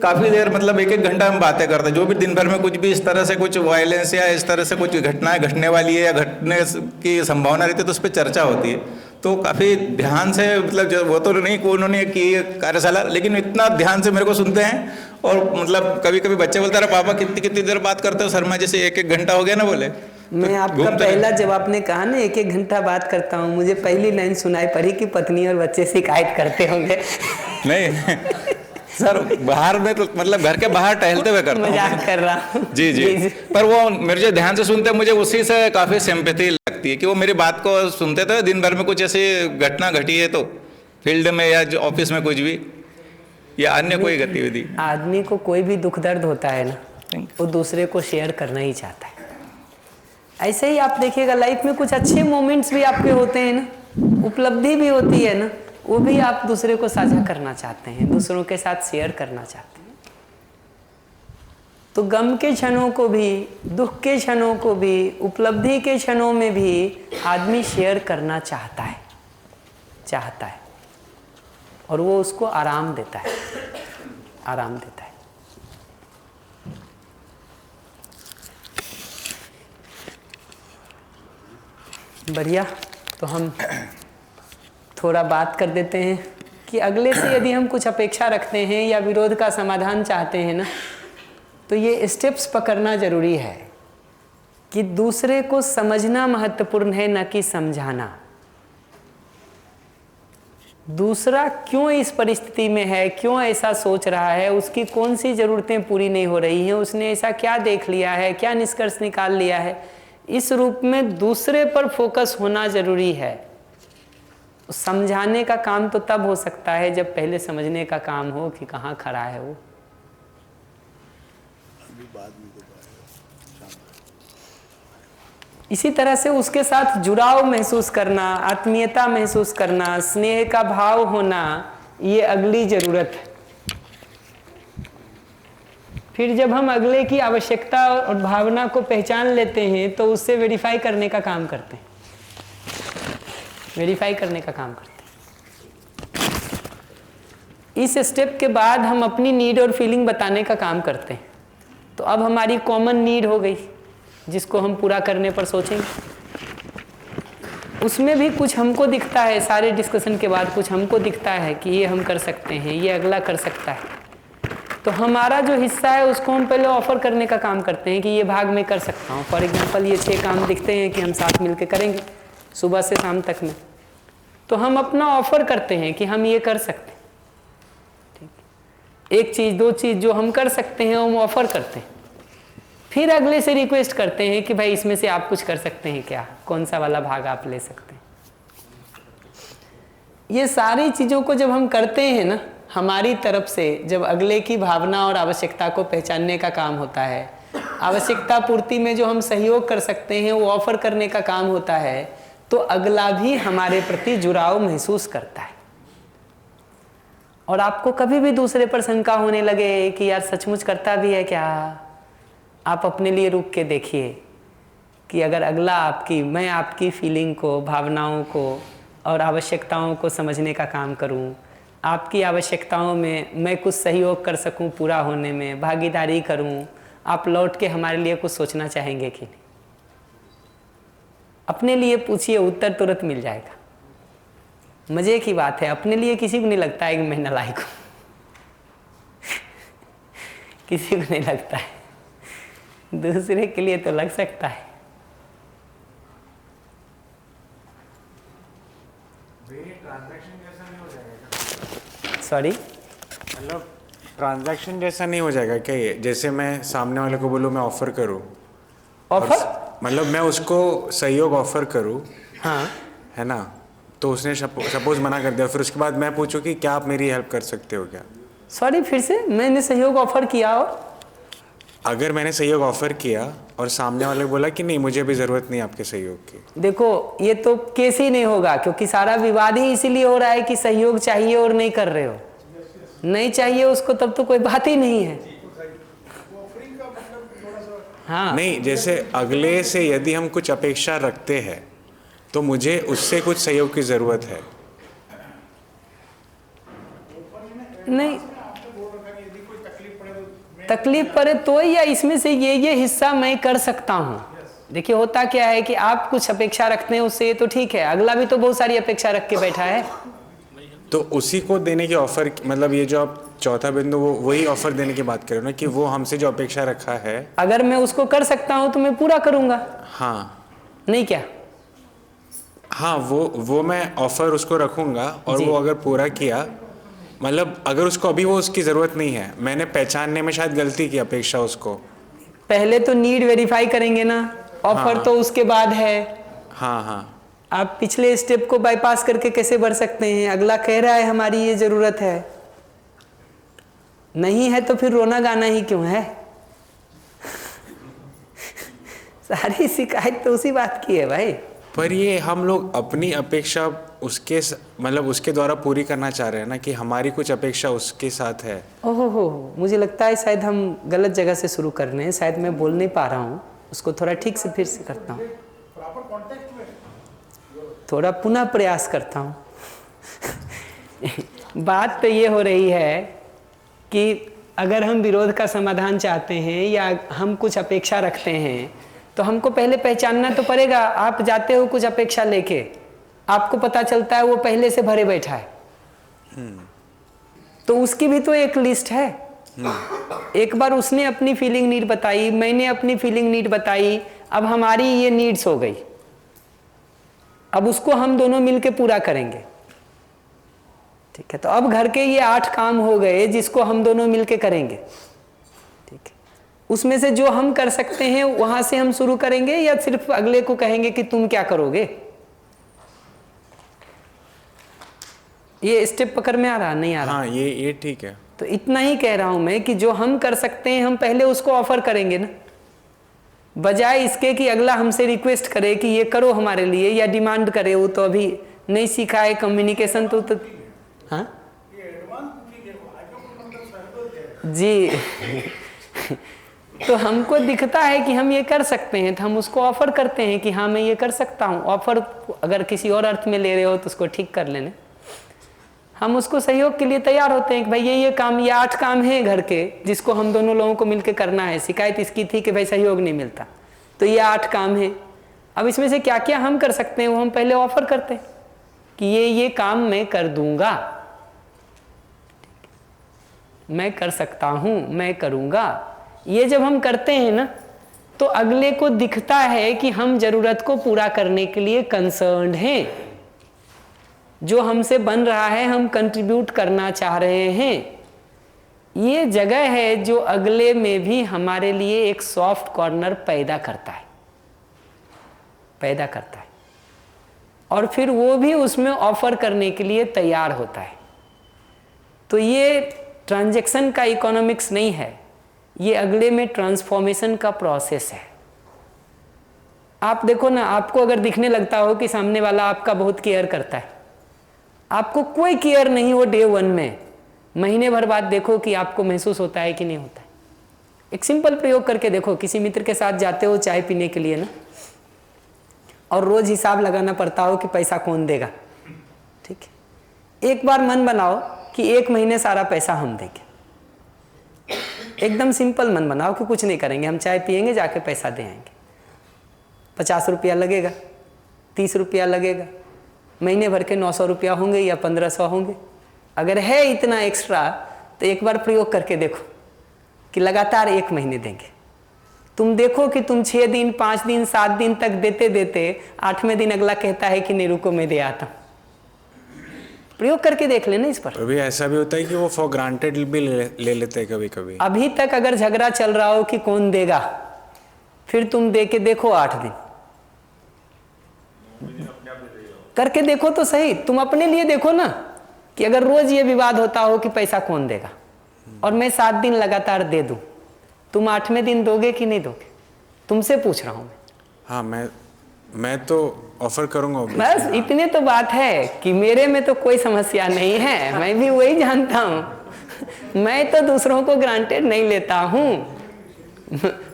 काफ़ी देर मतलब 1-1 घंटा हम बातें करते हैं। जो भी दिन भर में कुछ भी इस तरह से कुछ वायलेंस या इस तरह से कुछ घटनाएं घटने वाली है या घटने की संभावना रहती है तो उस पर चर्चा होती है। तो काफ़ी ध्यान से मतलब वो तो नहीं को उन्होंने की कार्यशाला, लेकिन इतना ध्यान से मेरे को सुनते हैं। और मतलब कभी कभी बच्चे बोलते रहे पापा कितनी देर बात करते हो शर्मा जैसे 1-1 घंटा हो गया ना। बोले मैं आपका पहला जब आपने कहा ना 1-1 घंटा बात करता हूँ, मुझे पहली लाइन सुनाई पड़ी कि पत्नी और बच्चे शिकायत करते होंगे। नहीं सर, बाहर में तो मतलब घर के बाहर टहलते हुए करता हूँ। मजाक कर रहा हूँ। जी। पर वो मेरे जो ध्यान से सुनते हैं मुझे उसी से काफ़ी सिंपैथी लगती है कि वो मेरी बात को सुनते थे। दिन भर में कुछ ऐसी घटना घटी है तो फील्ड में या ऑफिस में कुछ भी या अन्य कोई गतिविधि, आदमी को कोई भी दुख दर्द होता है ना, वो दूसरे को शेयर करना ही चाहता है। ऐसे ही आप देखिएगा लाइफ में कुछ अच्छे मोमेंट्स भी आपके होते हैं ना, उपलब्धि भी होती है ना, वो भी आप दूसरे को साझा करना चाहते हैं, दूसरों के साथ शेयर करना चाहते हैं। तो गम के क्षणों को भी, दुख के क्षणों को भी, उपलब्धि के क्षणों में भी आदमी शेयर करना चाहता है और वो उसको आराम देता है। बढ़िया। तो हम थोड़ा बात कर देते हैं कि अगले से यदि हम कुछ अपेक्षा रखते हैं या विरोध का समाधान चाहते हैं ना, तो ये स्टेप्स पकड़ना जरूरी है कि दूसरे को समझना महत्वपूर्ण है, न कि समझाना। दूसरा क्यों इस परिस्थिति में है, क्यों ऐसा सोच रहा है, उसकी कौन सी ज़रूरतें पूरी नहीं हो रही हैं, उसने ऐसा क्या देख लिया है, क्या निष्कर्ष निकाल लिया है, इस रूप में दूसरे पर फोकस होना जरूरी है। समझाने का काम तो तब हो सकता है जब पहले समझने का काम हो कि कहाँ खड़ा है वो। इसी तरह से उसके साथ जुड़ाव महसूस करना, आत्मीयता महसूस करना, स्नेह का भाव होना, ये अगली जरूरत है। फिर जब हम अगले की आवश्यकता और भावना को पहचान लेते हैं तो उससे वेरीफाई करने का काम करते हैं, इस स्टेप के बाद हम अपनी नीड और फीलिंग बताने का काम करते हैं। तो अब हमारी कॉमन नीड हो गई जिसको हम पूरा करने पर सोचेंगे। उसमें भी कुछ हमको दिखता है, सारे डिस्कशन के बाद कुछ हमको दिखता है कि ये हम कर सकते हैं, ये अगला कर सकता है। तो हमारा जो हिस्सा है उसको हम पहले ऑफर करने का काम करते हैं कि ये भाग मैं कर सकता हूँ। फॉर एग्जांपल ये 6 काम दिखते हैं कि हम साथ मिलकर करेंगे सुबह से शाम तक में, तो हम अपना ऑफर करते हैं कि हम ये कर सकते हैं। ठीक, 1 चीज़ 2 चीज़ जो हम कर सकते हैं हम ऑफर करते हैं। फिर अगले से रिक्वेस्ट करते हैं कि भाई इसमें से आप कुछ कर सकते हैं क्या, कौन सा वाला भाग आप ले सकते हैं। ये सारी चीज़ों को जब हम करते हैं ना, हमारी तरफ से जब अगले की भावना और आवश्यकता को पहचानने का काम होता है, आवश्यकता पूर्ति में जो हम सहयोग कर सकते हैं वो ऑफर करने का काम होता है, तो अगला भी हमारे प्रति जुड़ाव महसूस करता है। और आपको कभी भी दूसरे पर शंका होने लगे कि यार सचमुच करता भी है क्या, आप अपने लिए रुक के देखिए कि अगर अगला मैं आपकी फीलिंग को, भावनाओं को और आवश्यकताओं को समझने का काम करूं, आपकी आवश्यकताओं में मैं कुछ सहयोग कर सकूं पूरा होने में, भागीदारी करूं, आप लौट के हमारे लिए कुछ सोचना चाहेंगे कि नहीं? अपने लिए पूछिए, उत्तर तुरंत मिल जाएगा। मज़े की बात है, अपने लिए किसी को नहीं लगता है कि मैं नालायक हूँ किसी को नहीं लगता है, दूसरे के लिए तो लग सकता है। सॉरी, मतलब ट्रांजैक्शन जैसा नहीं हो जाएगा क्या ये? जैसे मैं सामने वाले को बोलूँ मैं ऑफर करूँ, ऑफर मतलब मैं उसको सहयोग ऑफर करूँ, हाँ है ना, तो उसने सपोज मना कर दिया, फिर उसके बाद मैं पूछूं कि क्या आप मेरी हेल्प कर सकते हो क्या? सॉरी, फिर से, मैंने सहयोग ऑफर किया और अगर मैंने सहयोग ऑफर किया और सामने वाले बोला कि नहीं मुझे अभी ज़रूरत नहीं आपके सहयोग की, देखो ये तो केस ही नहीं होगा, क्योंकि सारा विवाद ही इसीलिए हो रहा है कि सहयोग चाहिए और नहीं कर रहे हो। नहीं चाहिए उसको तब तो कोई बात ही नहीं है। हाँ नहीं, जैसे अगले से यदि हम कुछ अपेक्षा रखते हैं तो मुझे उससे कुछ सहयोग की ज़रूरत है। नहीं, तकलीफ पड़े तो, या इसमें से ये हिस्सा मैं कर सकता हूँ। देखिए होता क्या है कि आप कुछ अपेक्षा रखते हैं उससे, तो ठीक है, अगला भी तो बहुत सारी अपेक्षा रख के बैठा है, तो उसी को देने की ऑफर, मतलब ये जो आप चौथा बिंदु वो वही ऑफर देने की बात करो ना, कि वो हमसे जो अपेक्षा रखा है अगर मैं उसको कर सकता हूँ तो मैं पूरा करूँगा। हाँ नहीं क्या? हाँ, वो मैं ऑफर उसको रखूँगा और वो अगर पूरा किया, मतलब अगर उसको अभी वो उसकी ज़रूरत नहीं है, मैंने पहचानने में शायद गलती की अपेक्षा उसको। पहले तो नीड वेरीफाई करेंगे ना, ऑफर तो उसके बाद है। हाँ हाँ, आप पिछले स्टेप को बाईपास करके कैसे बढ़ सकते हैं? अगला कह रहा है हमारी ये ज़रूरत है, नहीं है तो फिर रोना गाना ही क्यों है? सारी शिकायत तो उसी बात की है भाई। पर ये हम लोग अपनी अपेक्षा उसके मतलब उसके द्वारा पूरी करना चाह रहे हैं ना, कि हमारी कुछ अपेक्षा उसके साथ है। ओहो हो, मुझे लगता है शायद हम गलत जगह से शुरू कर रहे हैं, शायद मैं बोल नहीं पा रहा हूँ, उसको थोड़ा ठीक से फिर से करता हूँ, थोड़ा पुनः प्रयास करता हूँ। बात तो ये हो रही है कि अगर हम विरोध का समाधान चाहते हैं या हम कुछ अपेक्षा रखते हैं तो हमको पहले पहचानना तो पड़ेगा। आप जाते हो कुछ अपेक्षा लेके, आपको पता चलता है वो पहले से भरे बैठा है, तो उसकी भी तो एक लिस्ट है। एक बार उसने अपनी फीलिंग नीड बताई, मैंने अपनी फीलिंग नीड बताई, अब हमारी ये नीड्स हो गई, अब उसको हम दोनों मिलके पूरा करेंगे। ठीक है, तो अब घर के ये 8 काम हो गए जिसको हम दोनों मिलके करेंगे। ठीक है, उसमें से जो हम कर सकते हैं वहां से हम शुरू करेंगे या सिर्फ अगले को कहेंगे कि तुम क्या करोगे? ये स्टेप पकड़ में आ रहा नहीं आ रहा? हाँ, ये ठीक है। तो इतना ही कह रहा हूं मैं कि जो हम कर सकते हैं हम पहले उसको ऑफर करेंगे ना, बजाय इसके कि अगला हमसे रिक्वेस्ट करे कि ये करो हमारे लिए या डिमांड करे। वो तो अभी नहीं सीखा है कम्युनिकेशन तो हाँ जी। तो हमको दिखता है कि हम ये कर सकते हैं तो हम उसको ऑफर करते हैं कि हाँ मैं ये कर सकता हूँ। ऑफर अगर किसी और अर्थ में ले रहे हो तो उसको ठीक कर लेने, हम उसको सहयोग के लिए तैयार होते हैं कि भाई ये काम, ये 8 काम हैं घर के जिसको हम दोनों लोगों को मिलकर करना है। शिकायत इसकी थी कि भाई सहयोग नहीं मिलता, तो ये 8 काम हैं। अब इसमें से क्या क्या हम कर सकते हैं वो हम पहले ऑफर करते हैं कि ये काम मैं कर दूंगा, मैं कर सकता हूं, मैं करूंगा। ये जब हम करते हैं ना तो अगले को दिखता है कि हम जरूरत को पूरा करने के लिए कंसर्न्ड हैं, जो हमसे बन रहा है हम कंट्रीब्यूट करना चाह रहे हैं। ये जगह है जो अगले में भी हमारे लिए एक सॉफ्ट कॉर्नर पैदा करता है और फिर वो भी उसमें ऑफर करने के लिए तैयार होता है। तो ये ट्रांजैक्शन का इकोनॉमिक्स नहीं है, ये अगले में ट्रांसफॉर्मेशन का प्रोसेस है। आप देखो ना, आपको अगर दिखने लगता हो कि सामने वाला आपका बहुत केयर करता है, आपको कोई केयर नहीं हो डे 1 में, महीने भर बाद देखो कि आपको महसूस होता है कि नहीं होता है। एक सिंपल प्रयोग करके देखो, किसी मित्र के साथ जाते हो चाय पीने के लिए ना, और रोज हिसाब लगाना पड़ता हो कि पैसा कौन देगा। ठीक है, एक बार मन बनाओ कि 1 महीने सारा पैसा हम देंगे। एकदम सिंपल मन बनाओ कि कुछ नहीं करेंगे, हम चाय पिएंगे, जाके पैसा दे आएंगे। 50 रुपया लगेगा, 30 रुपया लगेगा, महीने भर के 900 रुपया होंगे या 1500 होंगे। अगर है इतना एक्स्ट्रा तो एक बार प्रयोग करके देखो कि लगातार 1 महीने देंगे। तुम देखो कि तुम 6 दिन, 5 दिन, 7 दिन तक देते देते 8वें दिन अगला कहता है कि नहीं रुको मैं दे आता हूँ। प्रयोग करके देख लेना इस पर। अभी ऐसा भी होता है कि वो फॉर ग्रांटेड भी ले लेते हैं कभी कभी। अभी तक अगर झगड़ा चल रहा हो कि कौन देगा, फिर तुम दे के देखो 8 दिन करके देखो तो सही। तुम अपने लिए देखो ना कि अगर रोज ये विवाद होता हो कि पैसा कौन देगा और मैं 7 दिन लगातार दे दूं, तुम 8वें दिन दोगे कि नहीं दोगे? तुमसे पूछ रहा हूं मैं। हाँ, मैं तो ऑफर करूंगा। बस इतने तो बात है कि मेरे में तो कोई समस्या नहीं है, मैं भी वही जानता हूं। मैं तो दूसरों को ग्रांटेड नहीं लेता हूं,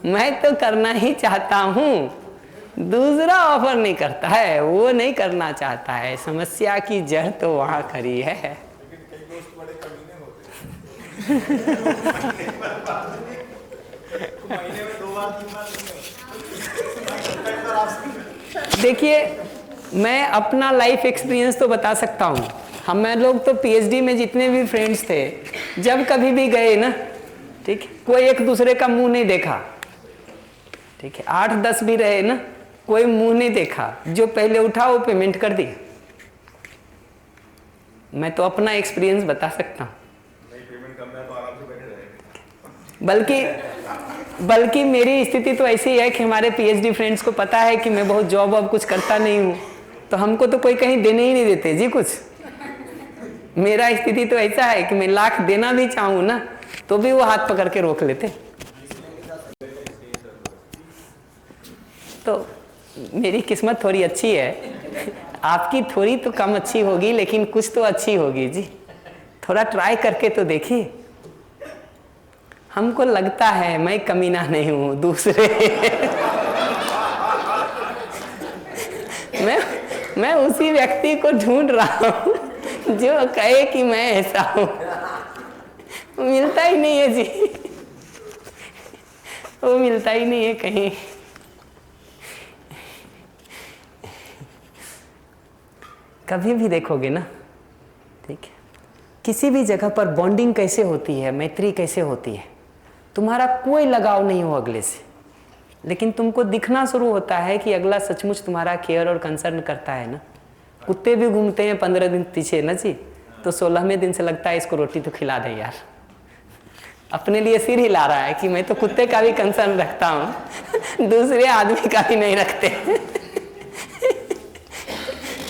मैं तो करना ही चाहता हूं। दूसरा ऑफर नहीं करता है, वो नहीं करना चाहता है। समस्या की जड़ तो वहां खड़ी है। देखिए, मैं अपना लाइफ एक्सपीरियंस तो बता सकता हूँ। हम लोग तो पीएचडी में जितने भी फ्रेंड्स थे, जब कभी भी गए ना, ठीक, कोई एक दूसरे का मुंह नहीं देखा। ठीक है, 8-10 भी रहे ना, कोई मुंह नहीं देखा। जो पहले उठा वो पेमेंट कर दिया। मैं तो अपना एक्सपीरियंस बता सकता हूँ। बल्कि मेरी स्थिति तो ऐसी है कि हमारे पीएचडी फ्रेंड्स को पता है कि मैं बहुत जॉब वॉब कुछ करता नहीं हूँ, तो हमको तो कोई कहीं देने ही नहीं देते जी कुछ। मेरा स्थिति तो ऐसा है कि मैं लाख देना भी चाहूँ ना तो भी वो हाथ पकड़ के रोक लेते। तो मेरी किस्मत थोड़ी अच्छी है, आपकी थोड़ी तो कम अच्छी होगी लेकिन कुछ तो अच्छी होगी जी। थोड़ा ट्राई करके तो देखिए। हमको लगता है मैं कमीना नहीं हूँ, दूसरे मैं उसी व्यक्ति को ढूंढ रहा हूँ जो कहे कि मैं ऐसा हूँ। मिलता ही नहीं है जी, वो मिलता ही नहीं है कहीं। कभी भी देखोगे ना, ठीक है, किसी भी जगह पर बॉन्डिंग कैसे होती है, मैत्री कैसे होती है, तुम्हारा कोई लगाव नहीं हो अगले से, लेकिन तुमको दिखना शुरू होता है कि अगला सचमुच तुम्हारा केयर और कंसर्न करता है ना। कुत्ते भी घूमते हैं 15 दिन पीछे ना जी, तो 16वें दिन से लगता है इसको रोटी तो खिला दे यार। अपने लिए सिर हिला रहा है कि मैं तो कुत्ते का भी कंसर्न रखता हूँ, दूसरे आदमी का भी नहीं रखते।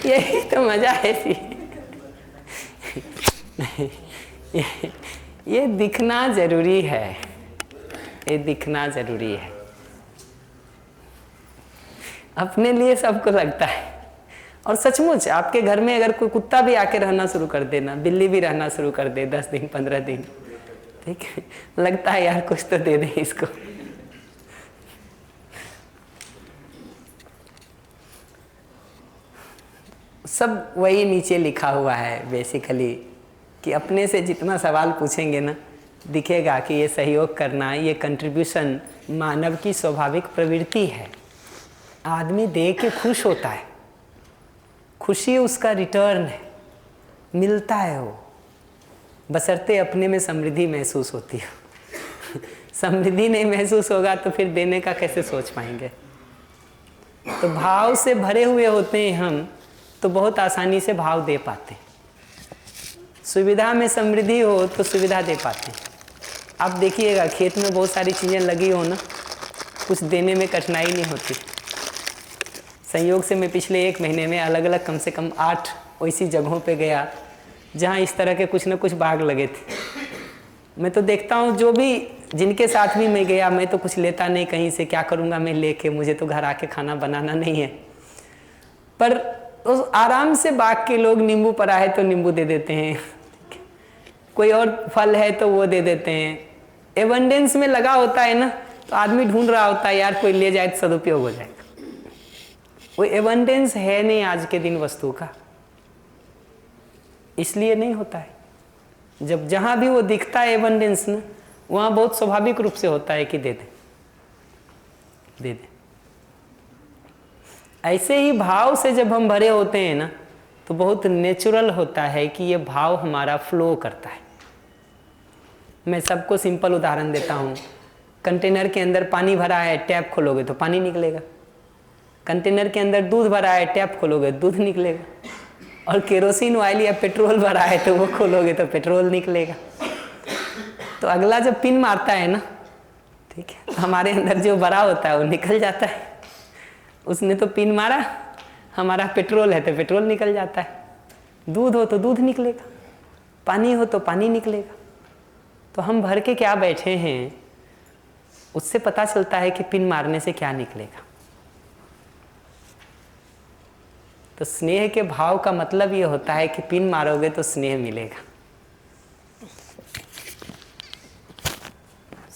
यही तो मजा है जी। ये दिखना जरूरी है, ये दिखना जरूरी है। अपने लिए सबको लगता है। और सचमुच आपके घर में अगर कोई कुत्ता भी आके रहना शुरू कर देना, बिल्ली भी रहना शुरू कर दे 10 दिन 15 दिन, ठीक है, लगता है यार कुछ तो दे दे इसको। सब वही नीचे लिखा हुआ है बेसिकली, कि अपने से जितना सवाल पूछेंगे ना, दिखेगा कि ये सहयोग करना, ये कंट्रीब्यूशन मानव की स्वाभाविक प्रवृत्ति है। आदमी दे के खुश होता है, खुशी उसका रिटर्न है, मिलता है वो, बशर्ते अपने में समृद्धि महसूस होती है। समृद्धि नहीं महसूस होगा तो फिर देने का कैसे सोच पाएंगे। तो भाव से भरे हुए होते हैं हम, तो बहुत आसानी से भाव दे पाते हैं। सुविधा में समृद्धि हो तो सुविधा दे पाते हैं। आप देखिएगा खेत में बहुत सारी चीज़ें लगी हो ना, कुछ देने में कठिनाई नहीं होती। संयोग से मैं पिछले 1 महीने में अलग अलग कम से कम 8 ऐसी जगहों पे गया जहाँ इस तरह के कुछ न कुछ बाग लगे थे। मैं तो देखता हूँ जो भी जिनके साथ भी मैं गया, मैं तो कुछ लेता नहीं कहीं से, क्या करूँगा मैं लेके, मुझे तो घर आके खाना बनाना नहीं है। पर तो आराम से बाग के लोग नींबू पड़ा है तो नींबू दे देते हैं, कोई और फल है तो वो दे देते हैं। एबंडेंस में लगा होता है ना, तो आदमी ढूंढ रहा होता है यार कोई ले जाए तो सदुपयोग हो जाएगा। वो एबंडेंस है नहीं आज के दिन वस्तु का, इसलिए नहीं होता है। जब जहाँ भी वो दिखता है एबंडेंस ना, वहाँ बहुत स्वाभाविक रूप से होता है कि दे दे दे दे। ऐसे ही भाव से जब हम भरे होते हैं ना, तो बहुत नेचुरल होता है कि ये भाव हमारा फ्लो करता है। मैं सबको सिंपल उदाहरण देता हूँ। कंटेनर के अंदर पानी भरा है, टैप खोलोगे तो पानी निकलेगा। कंटेनर के अंदर दूध भरा है, टैप खोलोगे दूध निकलेगा। और केरोसिन ऑयल या पेट्रोल भरा है तो वो खोलोगे तो पेट्रोल निकलेगा। तो अगला जब पिन मारता है ना, ठीक है, तो हमारे अंदर जो भरा होता है वो निकल जाता है। उसने तो पिन मारा, हमारा पेट्रोल है तो पेट्रोल निकल जाता है। दूध हो तो दूध निकलेगा, पानी हो तो पानी निकलेगा। तो हम भर के क्या बैठे हैं, उससे पता चलता है कि पिन मारने से क्या निकलेगा। तो स्नेह के भाव का मतलब ये होता है कि पिन मारोगे तो स्नेह मिलेगा।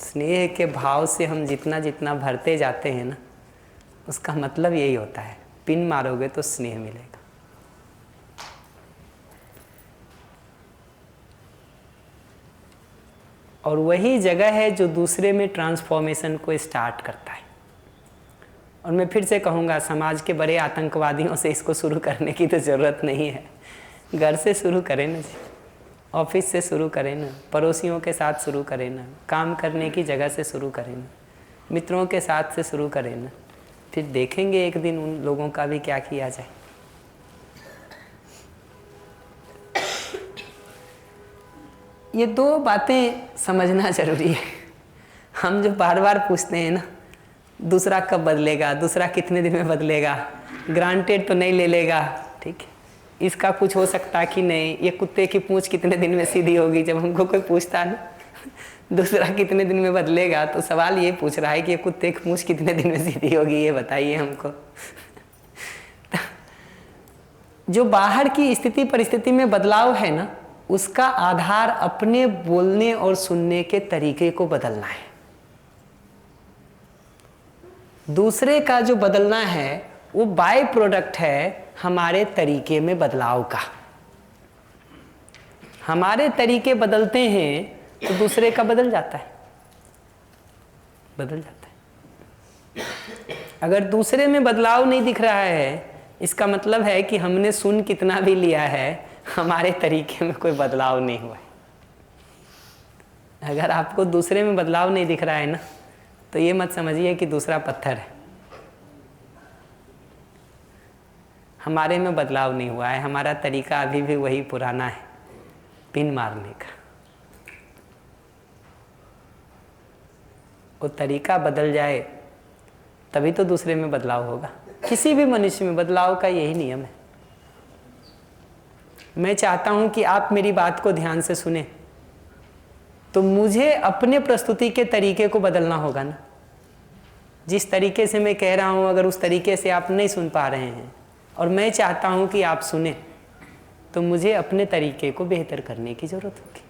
स्नेह के भाव से हम जितना जितना भरते जाते हैं ना, उसका मतलब यही होता है, पिन मारोगे तो स्नेह मिलेगा। और वही जगह है जो दूसरे में ट्रांसफॉर्मेशन को स्टार्ट करता है। और मैं फिर से कहूँगा, समाज के बड़े आतंकवादियों से इसको शुरू करने की तो ज़रूरत नहीं है। घर से शुरू करें ना जी, ऑफिस से शुरू करें ना, पड़ोसियों के साथ शुरू करें ना, काम करने की जगह से शुरू करें ना, मित्रों के साथ से शुरू करें ना। फिर देखेंगे एक दिन उन लोगों का भी क्या किया जाए। ये 2 बातें समझना जरूरी है। हम जो बार बार पूछते हैं ना, दूसरा कब बदलेगा, दूसरा कितने दिन में बदलेगा, ग्रांटेड तो नहीं ले लेगा, ठीक है, इसका कुछ हो सकता कि नहीं, ये कुत्ते की पूंछ कितने दिन में सीधी होगी। जब हमको कोई पूछता है ना, दूसरा कितने दिन में बदलेगा, तो सवाल ये पूछ रहा है कि ये कुत्ते की मूंछ कितने दिन में सीधी होगी, ये बताइए हमको। जो बाहर की स्थिति परिस्थिति में बदलाव है ना, उसका आधार अपने बोलने और सुनने के तरीके को बदलना है। दूसरे का जो बदलना है वो बाय प्रोडक्ट है हमारे तरीके में बदलाव का। हमारे तरीके बदलते हैं तो दूसरे का बदल जाता है, बदल जाता है। अगर दूसरे में बदलाव नहीं दिख रहा है, इसका मतलब है कि हमने सुन कितना भी लिया है, हमारे तरीके में कोई बदलाव नहीं हुआ है। अगर आपको दूसरे में बदलाव नहीं दिख रहा है ना, तो ये मत समझिए कि दूसरा पत्थर है। हमारे में बदलाव नहीं हुआ है, हमारा तरीका अभी भी वही पुराना है, पिन मारने का। वो तरीका बदल जाए तभी तो दूसरे में बदलाव होगा। किसी भी मनुष्य में बदलाव का यही नियम है। मैं चाहता हूं कि आप मेरी बात को ध्यान से सुने, तो मुझे अपने प्रस्तुति के तरीके को बदलना होगा ना। जिस तरीके से मैं कह रहा हूं, अगर उस तरीके से आप नहीं सुन पा रहे हैं और मैं चाहता हूं कि आप सुने, तो मुझे अपने तरीके को बेहतर करने की जरूरत होगी।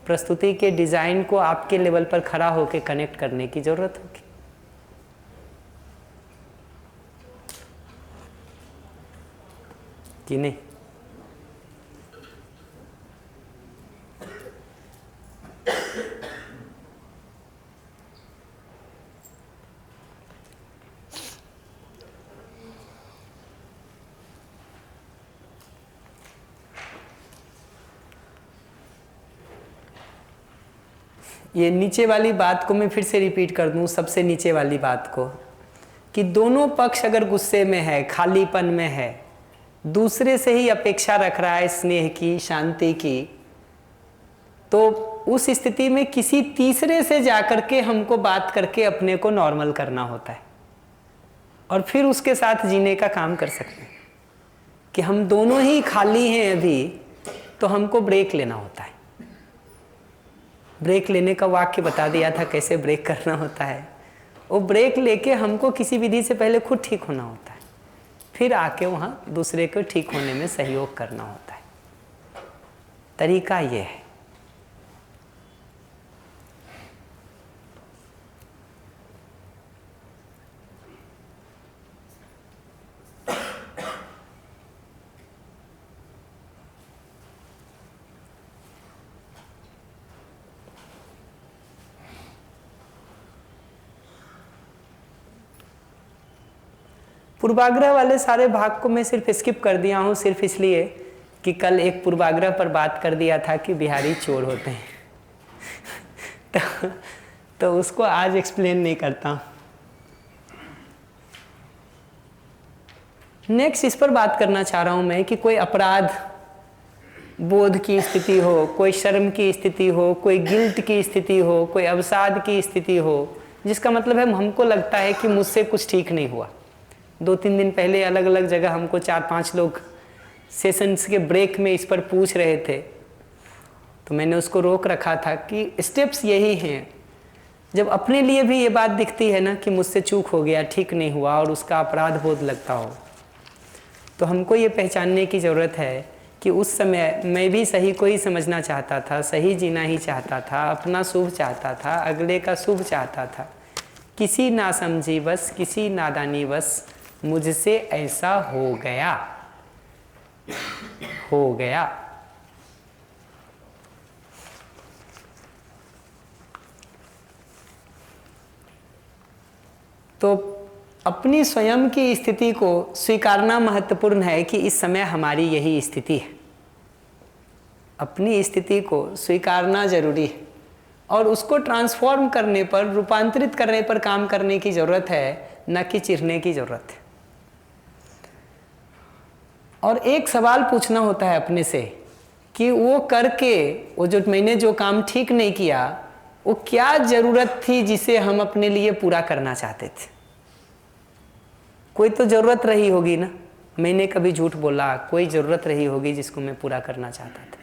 प्रस्तुति के डिजाइन को आपके लेवल पर खड़ा होकर कनेक्ट करने की जरूरत होगी। कि नहीं? ये नीचे वाली बात को मैं फिर से रिपीट कर दूं, सबसे नीचे वाली बात को, कि दोनों पक्ष अगर गुस्से में है, खालीपन में है, दूसरे से ही अपेक्षा रख रहा है स्नेह की, शांति की, तो उस स्थिति में किसी तीसरे से जाकर के हमको बात करके अपने को नॉर्मल करना होता है और फिर उसके साथ जीने का काम कर सकते हैं। कि हम दोनों ही खाली हैं अभी, तो हमको ब्रेक लेना होता है। ब्रेक लेने का वाक्य बता दिया था कैसे ब्रेक करना होता है। वो ब्रेक लेके हमको किसी विधि से पहले खुद ठीक होना होता है, फिर आके वहाँ दूसरे को ठीक होने में सहयोग करना होता है। तरीका ये है। पूर्वाग्रह वाले सारे भाग को मैं सिर्फ स्किप कर दिया हूँ, सिर्फ इसलिए कि कल एक पूर्वाग्रह पर बात कर दिया था कि बिहारी चोर होते हैं। तो उसको आज एक्सप्लेन नहीं करता। नेक्स्ट इस पर बात करना चाह रहा हूँ मैं कि कोई अपराध बोध की स्थिति हो, कोई शर्म की स्थिति हो, कोई गिल्ट की स्थिति हो, कोई अवसाद की स्थिति हो, जिसका मतलब है हमको लगता है कि मुझसे कुछ ठीक नहीं हुआ। 2-3 दिन पहले अलग अलग जगह हमको 4-5 लोग सेशंस के ब्रेक में इस पर पूछ रहे थे, तो मैंने उसको रोक रखा था कि स्टेप्स यही हैं। जब अपने लिए भी ये बात दिखती है ना कि मुझसे चूक हो गया, ठीक नहीं हुआ और उसका अपराध बोध लगता हो, तो हमको ये पहचानने की ज़रूरत है कि उस समय मैं भी सही को ही समझना चाहता था, सही जीना ही चाहता था, अपना शुभ चाहता था, अगले का शुभ चाहता था। किसी नासमझी बस, किसी नादानी बस मुझसे ऐसा हो गया। तो अपनी स्वयं की स्थिति को स्वीकारना महत्वपूर्ण है कि इस समय हमारी यही स्थिति है। अपनी स्थिति को स्वीकारना जरूरी है और उसको ट्रांसफॉर्म करने पर, रूपांतरित करने पर काम करने की ज़रूरत है, न कि चिढ़ने की ज़रूरत है। और एक सवाल पूछना होता है अपने से कि वो करके, वो जो मैंने जो काम ठीक नहीं किया, वो क्या ज़रूरत थी जिसे हम अपने लिए पूरा करना चाहते थे। कोई तो ज़रूरत रही होगी ना, मैंने कभी झूठ बोला, कोई ज़रूरत रही होगी जिसको मैं पूरा करना चाहता था।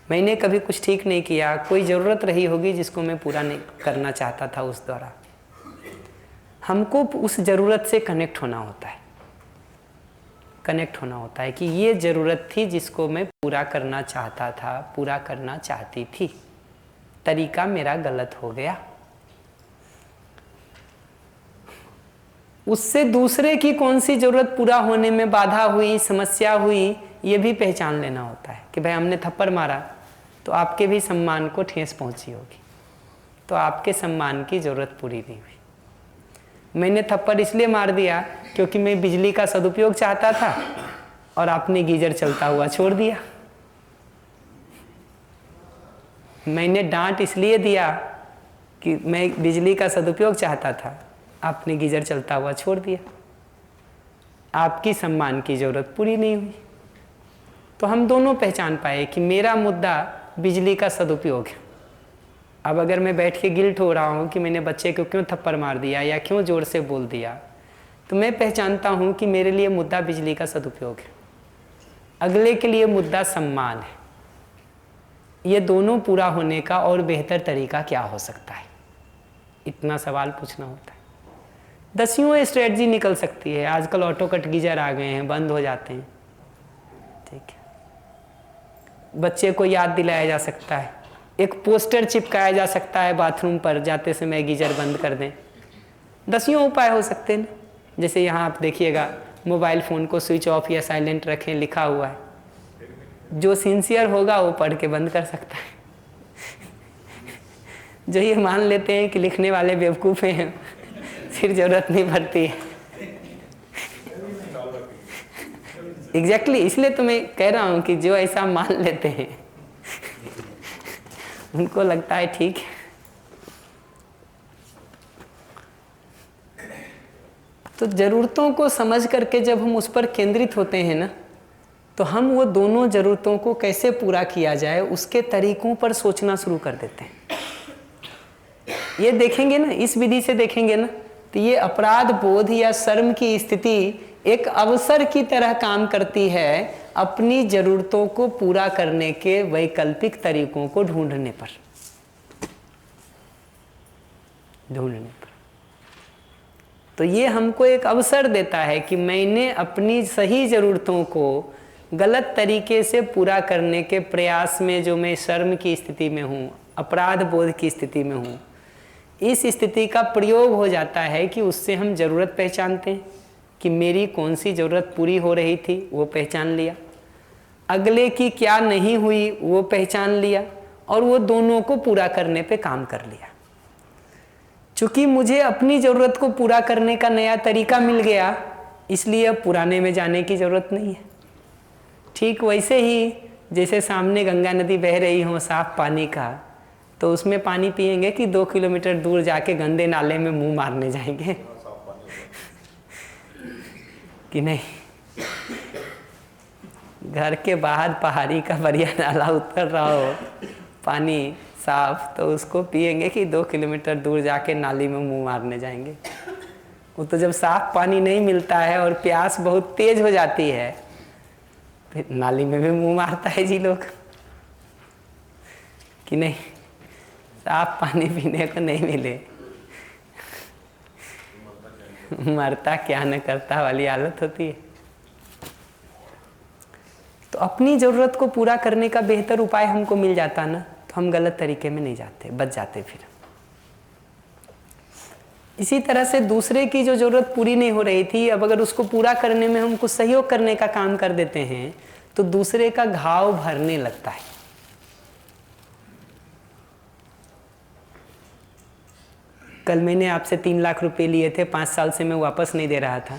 मैंने कभी कुछ ठीक नहीं किया, कोई ज़रूरत रही होगी जिसको मैं पूरा नहीं करना चाहता था उस दौरान। हमको उस ज़रूरत से कनेक्ट होना होता है, कनेक्ट होना होता है कि ये ज़रूरत थी जिसको मैं पूरा करना चाहता था, पूरा करना चाहती थी, तरीका मेरा गलत हो गया। उससे दूसरे की कौन सी ज़रूरत पूरा होने में बाधा हुई, समस्या हुई, ये भी पहचान लेना होता है कि भाई हमने थप्पड़ मारा तो आपके भी सम्मान को ठेस पहुंची होगी, तो आपके सम्मान की ज़रूरत पूरी नहीं हुई। मैंने थप्पड़ इसलिए मार दिया क्योंकि मैं बिजली का सदुपयोग चाहता था और आपने गीजर चलता हुआ छोड़ दिया। मैंने डांट इसलिए दिया कि मैं बिजली का सदुपयोग चाहता था, आपने गीजर चलता हुआ छोड़ दिया। आपकी सम्मान की ज़रूरत पूरी नहीं हुई। तो हम दोनों पहचान पाए कि मेरा मुद्दा बिजली का सदुपयोग है। अब अगर मैं बैठ के गिल्ट हो रहा हूँ कि मैंने बच्चे को क्यों थप्पड़ मार दिया या क्यों ज़ोर से बोल दिया, तो मैं पहचानता हूँ कि मेरे लिए मुद्दा बिजली का सदुपयोग है, अगले के लिए मुद्दा सम्मान है। ये दोनों पूरा होने का और बेहतर तरीका क्या हो सकता है, इतना सवाल पूछना होता है। दसियों स्ट्रेटजी निकल सकती है। आजकल ऑटो कट गीजर आ गए हैं, बंद हो जाते हैं, ठीक है। बच्चे को याद दिलाया जा सकता है, एक पोस्टर चिपकाया जा सकता है बाथरूम पर, जाते समय गीजर बंद कर दें। दसियों उपाय हो सकते हैं। जैसे यहाँ आप देखिएगा, मोबाइल फ़ोन को स्विच ऑफ या साइलेंट रखें लिखा हुआ है। जो सिंसियर होगा वो पढ़ के बंद कर सकता है। जो ये मान लेते हैं कि लिखने वाले बेवकूफ़ हैं, फिर ज़रूरत नहीं पड़ती है। एग्जैक्टली इसलिए तो मैं कह रहा हूँ कि जो ऐसा मान लेते हैं उनको लगता है ठीक है। तो ज़रूरतों को समझ करके जब हम उस पर केंद्रित होते हैं ना, तो हम वो दोनों ज़रूरतों को कैसे पूरा किया जाए उसके तरीकों पर सोचना शुरू कर देते हैं। ये देखेंगे ना, इस विधि से देखेंगे ना, तो ये अपराध बोध या शर्म की स्थिति एक अवसर की तरह काम करती है अपनी ज़रूरतों को पूरा करने के वैकल्पिक तरीकों को ढूंढने पर। तो ये हमको एक अवसर देता है कि मैंने अपनी सही ज़रूरतों को गलत तरीके से पूरा करने के प्रयास में जो मैं शर्म की स्थिति में हूँ, अपराध बोध की स्थिति में हूँ, इस स्थिति का प्रयोग हो जाता है कि उससे हम ज़रूरत पहचानते हैं कि मेरी कौन सी ज़रूरत पूरी हो रही थी, वो पहचान लिया, अगले की क्या नहीं हुई वो पहचान लिया, और वो दोनों को पूरा करने पे काम कर लिया। चूँकि मुझे अपनी ज़रूरत को पूरा करने का नया तरीका मिल गया, इसलिए अब पुराने में जाने की ज़रूरत नहीं है। ठीक वैसे ही जैसे सामने गंगा नदी बह रही हो साफ पानी का, तो उसमें पानी पिएंगे कि 2 किलोमीटर दूर जाके गंदे नाले में मुंह मारने जाएंगे कि नहीं। घर के बाहर पहाड़ी का बढ़िया नाला उतर रहा हो, पानी साफ, तो उसको पिएंगे कि 2 किलोमीटर दूर जाके नाली में मुंह मारने जाएंगे। वो तो जब साफ पानी नहीं मिलता है और प्यास बहुत तेज हो जाती है, फिर नाली में भी मुंह मारता है जी लोग कि नहीं, साफ पानी पीने को नहीं मिले मरता क्या न करता वाली हालत होती है। तो अपनी ज़रूरत को पूरा करने का बेहतर उपाय हमको मिल जाता ना, तो हम गलत तरीके में नहीं जाते, बच जाते। फिर इसी तरह से दूसरे की जो ज़रूरत पूरी नहीं हो रही थी, अब अगर उसको पूरा करने में हम कुछ सहयोग करने का काम कर देते हैं, तो दूसरे का घाव भरने लगता है। कल मैंने आपसे 3 लाख रुपए लिए थे, 5 साल से मैं वापस नहीं दे रहा था।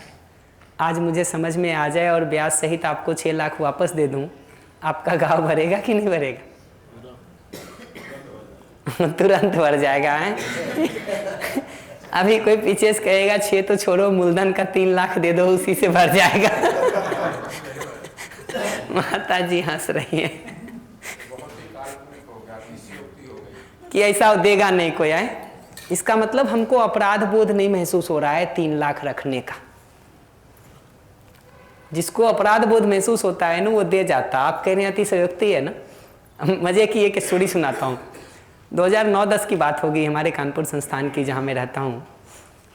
आज मुझे समझ में आ जाए और ब्याज सहित आपको 6 लाख वापस दे दूं, आपका घाव भरेगा कि नहीं भरेगा? तुरंत भर जाएगा है? अभी कोई पीछे से कहेगा 6 तो छोड़ो, मूलधन का 3 लाख दे दो, उसी से भर जाएगा। माता जी हंस रही है कि ऐसा देगा नहीं कोई है। इसका मतलब हमको अपराध बोध नहीं महसूस हो रहा है 3 लाख रखने का। जिसको अपराध बोध महसूस होता है ना, वो दे जाता। आप कह रहे हैं अतिशयोक्ति है ना, मज़े की एक स्टोरी सुनाता हूँ। 2009-10 की बात होगी, हमारे कानपुर संस्थान की जहाँ मैं रहता हूँ।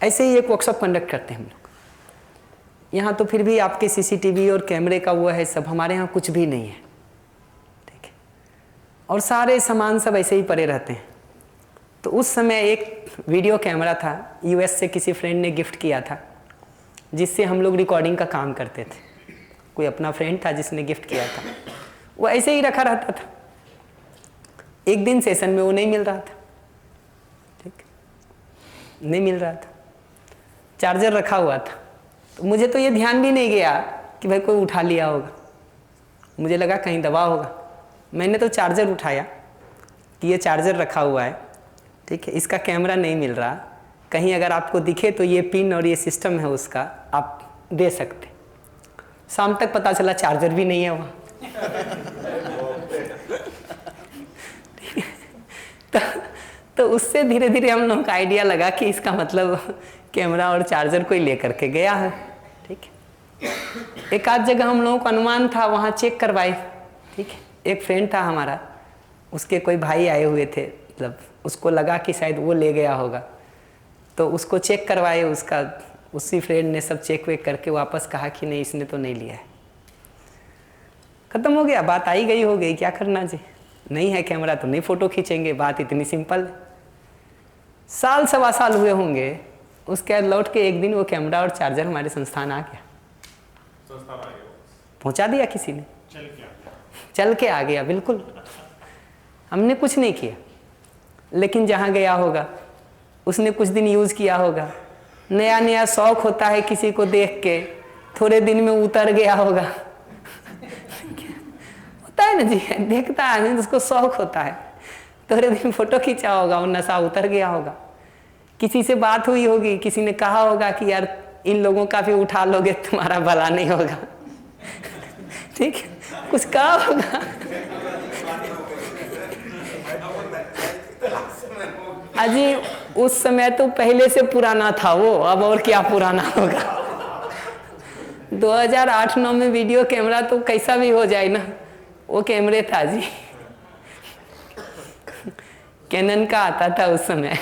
ऐसे ही एक वर्कशॉप कंडक्ट करते हैं हम लोग। यहाँ तो फिर भी आपके सीसीटीवी और कैमरे का वो है सब, हमारे यहाँ कुछ भी नहीं है, ठीक है। और सारे सामान सब ऐसे ही पड़े रहते हैं। तो उस समय एक वीडियो कैमरा था, यूएस से किसी फ्रेंड ने गिफ्ट किया था, जिससे हम लोग रिकॉर्डिंग का काम करते थे। कोई अपना फ्रेंड था जिसने गिफ्ट किया था, वो ऐसे ही रखा रहता था। एक दिन सेशन में वो नहीं मिल रहा था, ठीक, नहीं मिल रहा था। चार्जर रखा हुआ था, तो मुझे तो ये ध्यान भी नहीं गया कि भाई कोई उठा लिया होगा। मुझे लगा कहीं दबा होगा। मैंने तो चार्जर उठाया कि ये चार्जर रखा हुआ है, ठीक है, इसका कैमरा नहीं मिल रहा, कहीं अगर आपको दिखे तो ये पिन और ये सिस्टम है उसका, आप दे सकते। शाम तक पता चला चार्जर भी नहीं है वहाँ। तो उससे धीरे धीरे हम लोगों का आइडिया लगा कि इसका मतलब कैमरा और चार्जर कोई लेकर के गया है, ठीक है। एक आध जगह हम लोगों को अनुमान था, वहाँ चेक करवाए, ठीक है। एक फ्रेंड था हमारा, उसके कोई भाई आए हुए थे, मतलब उसको लगा कि शायद वो ले गया होगा, तो उसको चेक करवाए। उसका उसी फ्रेंड ने सब चेक वेक करके वापस कहा कि नहीं, इसने तो नहीं लिया है। ख़त्म हो गया, बात आई गई हो गई, क्या करना जी, नहीं है कैमरा तो नहीं फ़ोटो खींचेंगे, बात इतनी सिंपल है। साल सवा साल हुए होंगे, उसके बाद लौट के एक दिन वो कैमरा और चार्जर हमारे संस्थान आ गया, पहुंचा दिया किसी ने, चल के आ गया, बिल्कुल। हमने कुछ नहीं किया, लेकिन जहाँ गया होगा उसने कुछ दिन यूज़ किया होगा, नया नया शौक होता है किसी को देख के, थोड़े दिन में उतर गया होगा। होता है ना जी, देखता है उसको शौक होता है, थोड़े दिन फोटो खींचा होगा, वो नशा उतर गया होगा। किसी से बात हुई होगी, किसी ने कहा होगा कि यार इन लोगों का भी उठा लोगे तुम्हारा भला नहीं होगा, ठीक है, कुछ कहा होगा। अजी उस समय तो पहले से पुराना था वो, अब और क्या पुराना होगा। 2008-9 में वीडियो कैमरा तो कैसा भी हो जाए ना, वो कैमरे था जी, कैनन का आता था उस समय।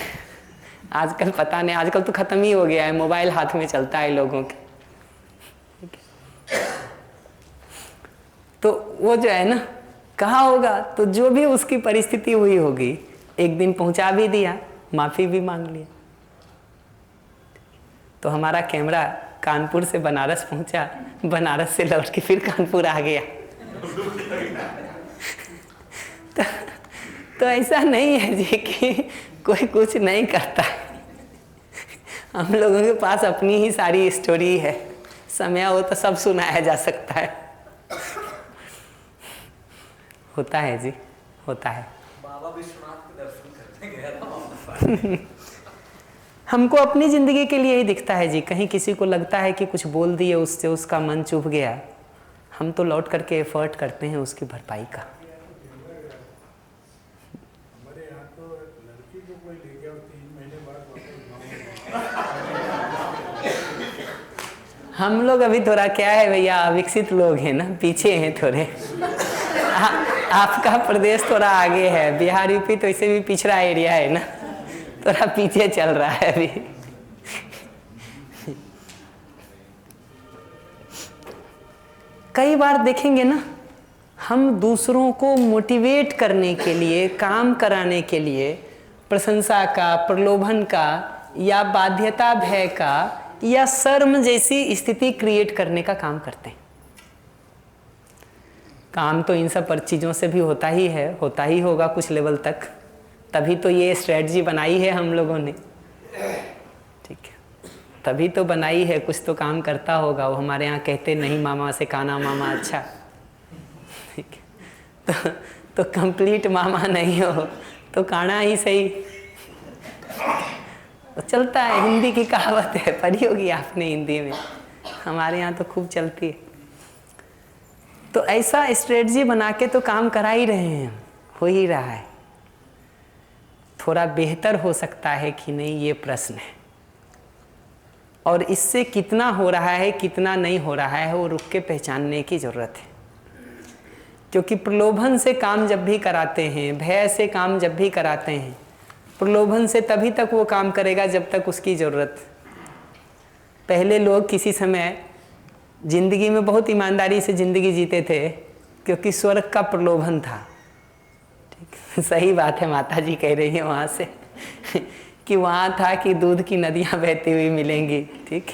आजकल पता नहीं, आजकल तो ख़त्म ही हो गया है, मोबाइल हाथ में चलता है लोगों के। तो वो जो है ना, कहा होगा, तो जो भी उसकी परिस्थिति हुई होगी, एक दिन पहुंचा भी दिया, माफ़ी भी मांग लिया। तो हमारा कैमरा कानपुर से बनारस पहुंचा, बनारस से लौट के फिर कानपुर आ गया। तो ऐसा नहीं है जी कि कोई कुछ नहीं करता है। हम लोगों के पास अपनी ही सारी स्टोरी है, समय हो तो सब सुनाया जा सकता है। होता है जी, होता है। बाबा विश्वनाथ के दर्शन करने गया था। हमको अपनी ज़िंदगी के लिए ही दिखता है जी, कहीं किसी को लगता है कि कुछ बोल दिए उससे उसका मन चुभ गया, हम तो लौट करके एफर्ट करते हैं उसकी भरपाई का। हमारे यहाँ तो लड़की को कोई ले गया और 3 महीने बाद हम लोग अभी थोड़ा क्या है भैया, अविकसित लोग हैं ना, पीछे हैं थोड़े। आपका प्रदेश थोड़ा आगे है, बिहार यूपी तो इसे भी पिछड़ा एरिया है ना, थोड़ा पीछे चल रहा है अभी। कई बार देखेंगे ना, हम दूसरों को मोटिवेट करने के लिए, काम कराने के लिए प्रशंसा का, प्रलोभन का, या बाध्यता भय का, या शर्म जैसी स्थिति क्रिएट करने का काम करते हैं। काम तो इन सब पर चीज़ों से भी होता ही है, होता ही होगा कुछ लेवल तक, तभी तो ये स्ट्रेटजी बनाई है हम लोगों ने, ठीक है, तभी तो बनाई है, कुछ तो काम करता होगा। वो हमारे यहाँ कहते नहीं मामा से काना मामा अच्छा, ठीक है, तो कंप्लीट मामा नहीं हो तो काना ही सही, तो चलता है। हिंदी की कहावत है, पढ़ी होगी आपने हिंदी में, हमारे यहाँ तो खूब चलती है। तो ऐसा स्ट्रेटजी बना के तो काम करा ही रहे हैं, हो ही रहा है। थोड़ा बेहतर हो सकता है कि नहीं, ये प्रश्न है, और इससे कितना हो रहा है कितना नहीं हो रहा है वो रुक के पहचानने की ज़रूरत है। क्योंकि प्रलोभन से काम जब भी कराते हैं, भय से काम जब भी कराते हैं, प्रलोभन से तभी तक वो काम करेगा जब तक उसकी ज़रूरत। पहले लोग किसी समय ज़िंदगी में बहुत ईमानदारी से ज़िंदगी जीते थे क्योंकि स्वर्ग का प्रलोभन था। ठीक, सही बात है, माता जी कह रही है वहाँ से कि वहाँ था कि दूध की नदियाँ बहती हुई मिलेंगी। ठीक,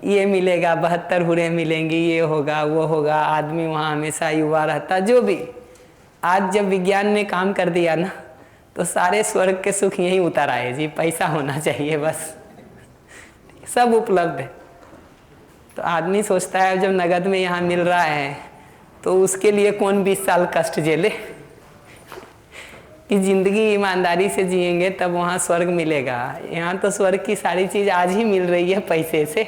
ये मिलेगा, 72 हुरें मिलेंगी, ये होगा वो होगा, आदमी वहाँ हमेशा युवा रहता, जो भी। आज जब विज्ञान ने काम कर दिया ना, तो सारे स्वर्ग के सुख यहीं उतर आए जी। पैसा होना चाहिए बस, सब उपलब्ध है। तो आदमी सोचता है जब नगद में यहाँ मिल रहा है तो उसके लिए कौन 20 साल कष्ट झेले। कि जिंदगी ईमानदारी से जिएंगे तब वहाँ स्वर्ग मिलेगा। यहाँ तो स्वर्ग की सारी चीज़ आज ही मिल रही है पैसे से,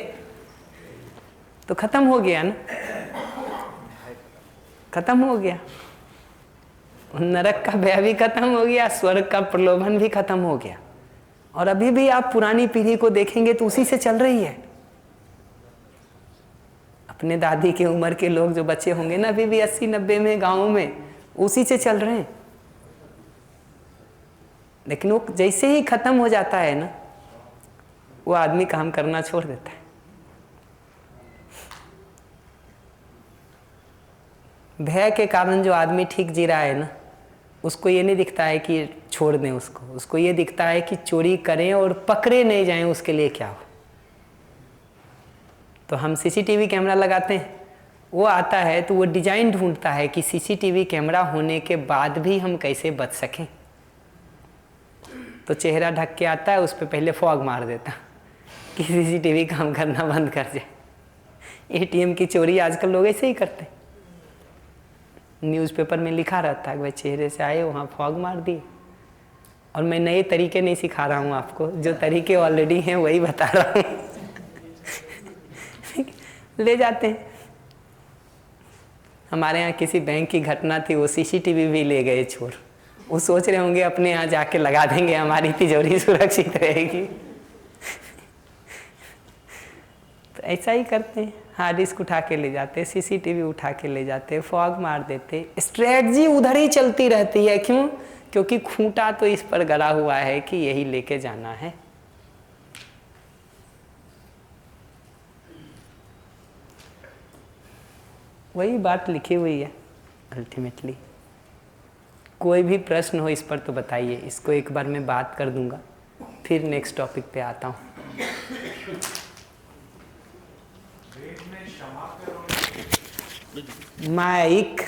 तो खत्म हो गया ना, खत्म हो गया। नरक का भय भी खत्म हो गया, स्वर्ग का प्रलोभन भी खत्म हो गया। और अभी भी आप पुरानी पीढ़ी को देखेंगे तो उसी से चल रही है। अपने दादी की उम्र के लोग जो बच्चे होंगे ना, अभी भी 80-90 में गाँव में उसी से चल रहे हैं। लेकिन वो जैसे ही खत्म हो जाता है ना, वो आदमी काम करना छोड़ देता है। भय के कारण जो आदमी ठीक जी रहा है ना, उसको ये नहीं दिखता है कि छोड़ दें उसको ये दिखता है कि चोरी करें और पकड़े नहीं जाएं, उसके लिए क्या हो। तो हम सीसीटीवी कैमरा लगाते हैं, वो आता है तो वो डिजाइन ढूंढता है कि सीसीटीवी कैमरा होने के बाद भी हम कैसे बच सकें। तो चेहरा ढक के आता है, उस पर पहले फॉग मार देता कि सीसीटीवी काम करना बंद कर जाए। एटीएम की चोरी आजकल लोग ऐसे ही करते हैं। न्यूज़पेपर में लिखा रहता है कि भाई चेहरे से आए, वहाँ फॉग मार दिए। और मैं नए तरीके नहीं सिखा रहा हूँ आपको, जो तरीके ऑलरेडी हैं वही बता रहा हूँ। ले जाते हैं। हमारे यहाँ किसी बैंक की घटना थी, वो सीसीटीवी भी ले गए चोर। वो सोच रहे होंगे अपने यहाँ जाके लगा देंगे, हमारी तिजोरी सुरक्षित रहेगी। तो ऐसा ही करते हैं। हार्ड डिस्क उठा के ले जाते, सीसीटीवी उठा के ले जाते, फॉग मार देते। स्ट्रेटजी उधर ही चलती रहती है। क्यों? क्योंकि खूंटा तो इस पर गड़ा हुआ है कि यही लेके जाना है। वही बात लिखी हुई है अल्टीमेटली। कोई भी प्रश्न हो इस पर तो बताइए, इसको एक बार मैं बात कर दूंगा, फिर नेक्स्ट टॉपिक पे आता हूँ। माइक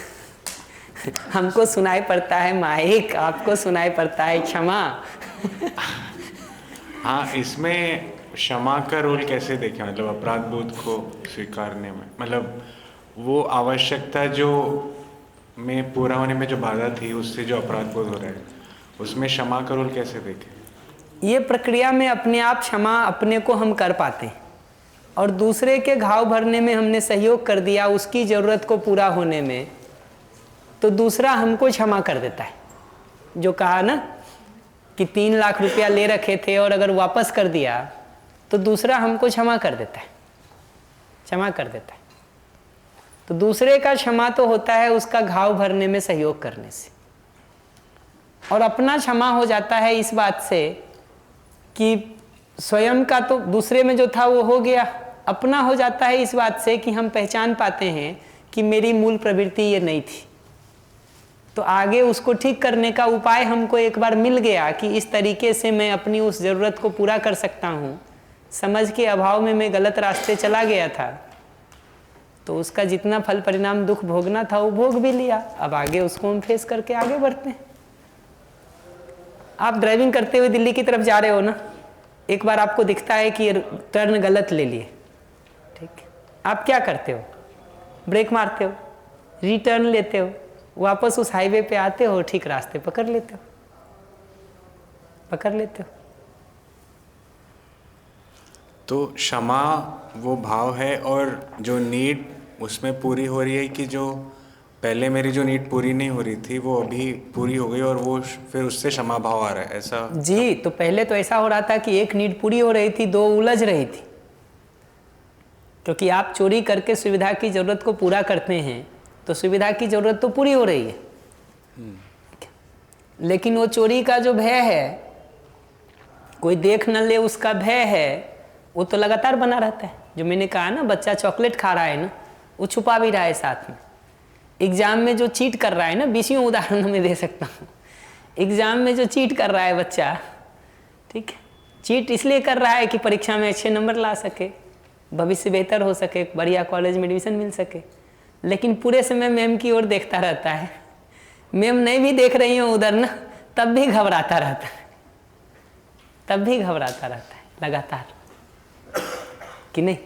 हमको सुनाई पड़ता है, माइक आपको सुनाई पड़ता है। क्षमा हाँ, इसमें क्षमा का रोल कैसे देखें? मतलब अपराध बोध को स्वीकारने में, मतलब वो आवश्यकता जो में पूरा होने में जो बाधा थी, उससे जो अपराध बोध हो रहा है, उसमें क्षमा का रोल कैसे देखें? ये प्रक्रिया में अपने आप क्षमा अपने को हम कर पाते हैं, और दूसरे के घाव भरने में हमने सहयोग कर दिया उसकी ज़रूरत को पूरा होने में, तो दूसरा हमको क्षमा कर देता है। जो कहा ना कि 3 लाख रुपया ले रखे थे और अगर वापस कर दिया तो दूसरा हमको क्षमा कर देता है, क्षमा कर देता है। तो दूसरे का क्षमा तो होता है उसका घाव भरने में सहयोग करने से, और अपना क्षमा हो जाता है इस बात से कि स्वयं का तो दूसरे में जो था वो हो गया, अपना हो जाता है इस बात से कि हम पहचान पाते हैं कि मेरी मूल प्रवृत्ति ये नहीं थी। तो आगे उसको ठीक करने का उपाय हमको एक बार मिल गया कि इस तरीके से मैं अपनी उस ज़रूरत को पूरा कर सकता हूँ। समझ के अभाव में मैं गलत रास्ते चला गया था, तो उसका जितना फल परिणाम दुख भोगना था वो भोग भी लिया। अब आगे उसको हम फेस करके आगे बढ़ते हैं। आप ड्राइविंग करते हुए दिल्ली की तरफ जा रहे हो ना, एक बार आपको दिखता है कि टर्न गलत ले लिए, ठीक, आप क्या करते हो? ब्रेक मारते हो, रिटर्न लेते हो, वापस उस हाईवे पे आते हो, ठीक रास्ते पकड़ लेते हो, पकड़ लेते हो। तो क्षमा वो भाव है, और जो नीड उसमें पूरी हो रही है कि जो पहले मेरी जो नीड पूरी नहीं हो रही थी वो अभी पूरी हो गई, और वो फिर उससे क्षमा भाव आ रहा है, ऐसा? जी, तो पहले तो ऐसा हो रहा था कि एक नीड पूरी हो रही थी, 2 उलझ रही थी। क्योंकि आप चोरी करके सुविधा की ज़रूरत को पूरा करते हैं, तो सुविधा की ज़रूरत तो पूरी हो रही है, लेकिन वो चोरी का जो भय है, कोई देख न ले उसका भय है, वो तो लगातार बना रहता है। जो मैंने कहा ना, बच्चा चॉकलेट खा रहा है ना, वो छुपा भी रहा है साथ में। एग्ज़ाम में जो चीट कर रहा है ना, 20 उदाहरण में दे सकता हूँ। एग्ज़ाम में जो चीट कर रहा है बच्चा, ठीक है, चीट इसलिए कर रहा है कि परीक्षा में अच्छे नंबर ला सके, भविष्य बेहतर हो सके, बढ़िया कॉलेज में एडमिशन मिल सके, लेकिन पूरे समय मैम की ओर देखता रहता है। मैम नहीं भी देख रही हो उधर ना, तब भी घबराता रहता है, तब भी घबराता रहता है लगातार, कि नहीं?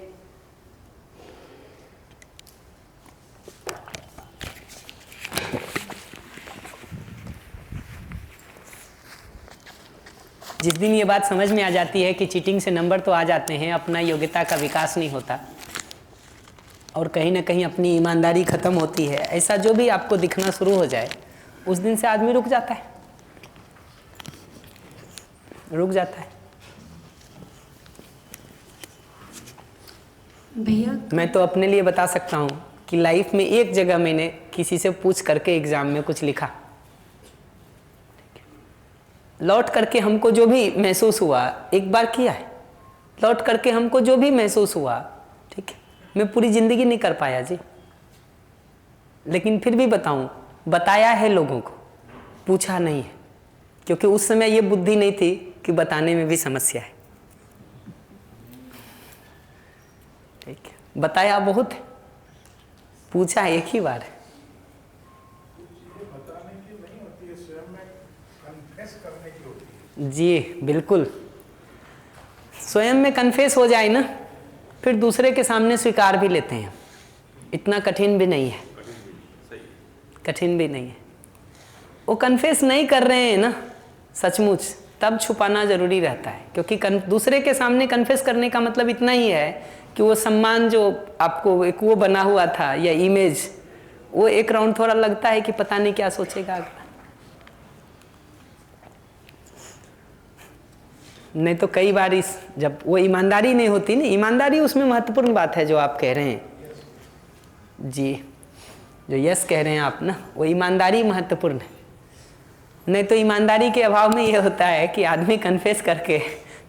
जिस दिन ये बात समझ में आ जाती है कि चीटिंग से नंबर तो आ जाते हैं, अपना योग्यता का विकास नहीं होता और कहीं ना कहीं अपनी ईमानदारी खत्म होती है, ऐसा जो भी आपको दिखना शुरू हो जाए, उस दिन से आदमी रुक जाता है, रुक जाता है। भैया मैं तो अपने लिए बता सकता हूँ कि लाइफ में एक जगह मैंने किसी से पूछ करके एग्ज़ाम में कुछ लिखा, लौट करके हमको जो भी महसूस हुआ, एक बार किया है, लौट करके हमको जो भी महसूस हुआ, ठीक है, मैं पूरी ज़िंदगी नहीं कर पाया जी, लेकिन फिर भी बताऊं, बताया है लोगों को, पूछा नहीं है, क्योंकि उस समय ये बुद्धि नहीं थी कि बताने में भी समस्या है, ठीक है। बताया बहुत है, पूछा एक ही बार है। जी बिल्कुल, स्वयं में कन्फेस हो जाए ना, फिर दूसरे के सामने स्वीकार भी लेते हैं, इतना कठिन भी नहीं है, कठिन भी नहीं है। वो कन्फेस नहीं कर रहे हैं ना सचमुच, तब छुपाना ज़रूरी रहता है, क्योंकि दूसरे के सामने कन्फेस करने का मतलब इतना ही है कि वो सम्मान जो आपको एक वो बना हुआ था या इमेज, वो एक राउंड थोड़ा लगता है कि पता नहीं क्या सोचेगा अगला। नहीं तो कई बार इस जब वो ईमानदारी नहीं होती ना, ईमानदारी उसमें महत्वपूर्ण बात है जो आप कह रहे हैं जी, जो यस कह रहे हैं आप ना, वो ईमानदारी महत्वपूर्ण है। नहीं तो ईमानदारी के अभाव में ये होता है कि आदमी कन्फेस करके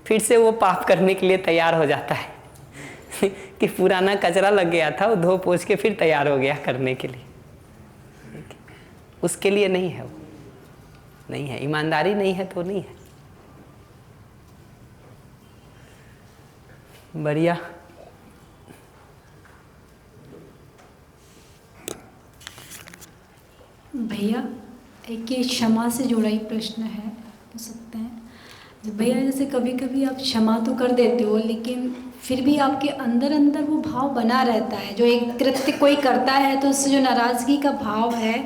फिर से वो पाप करने के लिए तैयार हो जाता है कि पुराना कचरा लग गया था, वो धो पोंछ के फिर तैयार हो गया करने के लिए, उसके लिए नहीं है, वो नहीं है, ईमानदारी नहीं है तो नहीं है। बढ़िया। भैया एक ये क्षमा से जुड़ा ही प्रश्न है, पूछ सकते हैं भैया? जैसे कभी कभी आप क्षमा तो कर देते हो, लेकिन फिर भी आपके अंदर अंदर वो भाव बना रहता है, जो एक कृत्य कोई करता है तो उससे जो नाराज़गी का भाव है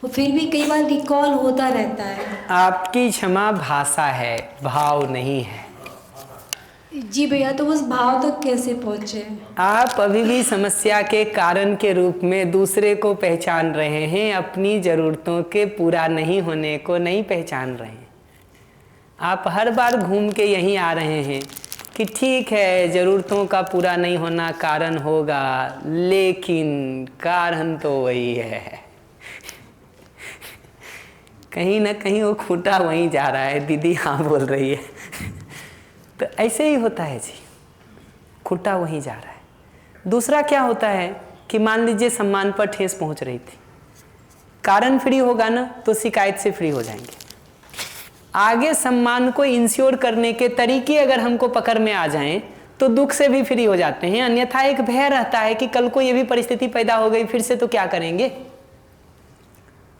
वो फिर भी कई बार रिकॉल होता रहता है। आपकी क्षमा भाषा है, भाव नहीं है। जी भैया, तो उस भाव तक कैसे पहुँचे? आप अभी भी समस्या के कारण के रूप में दूसरे को पहचान रहे हैं, अपनी ज़रूरतों के पूरा नहीं होने को नहीं पहचान रहे हैं। आप हर बार घूम के यहीं आ रहे हैं कि ठीक है, ज़रूरतों का पूरा नहीं होना कारण होगा, लेकिन कारण तो वही है। कहीं ना कहीं वो खूंटा वहीं जा रहा है, दीदी हाँ बोल रही है। तो ऐसे ही होता है जी, खूंटा वहीं जा रहा है। दूसरा क्या होता है कि मान लीजिए सम्मान पर ठेस पहुंच रही थी, कारण फ्री होगा ना तो शिकायत से फ्री हो जाएंगे। आगे सम्मान को इंश्योर करने के तरीके अगर हमको पकड़ में आ जाएं तो दुख से भी फ्री हो जाते हैं, अन्यथा एक भय रहता है कि कल को ये भी परिस्थिति पैदा हो गई फिर से तो क्या करेंगे।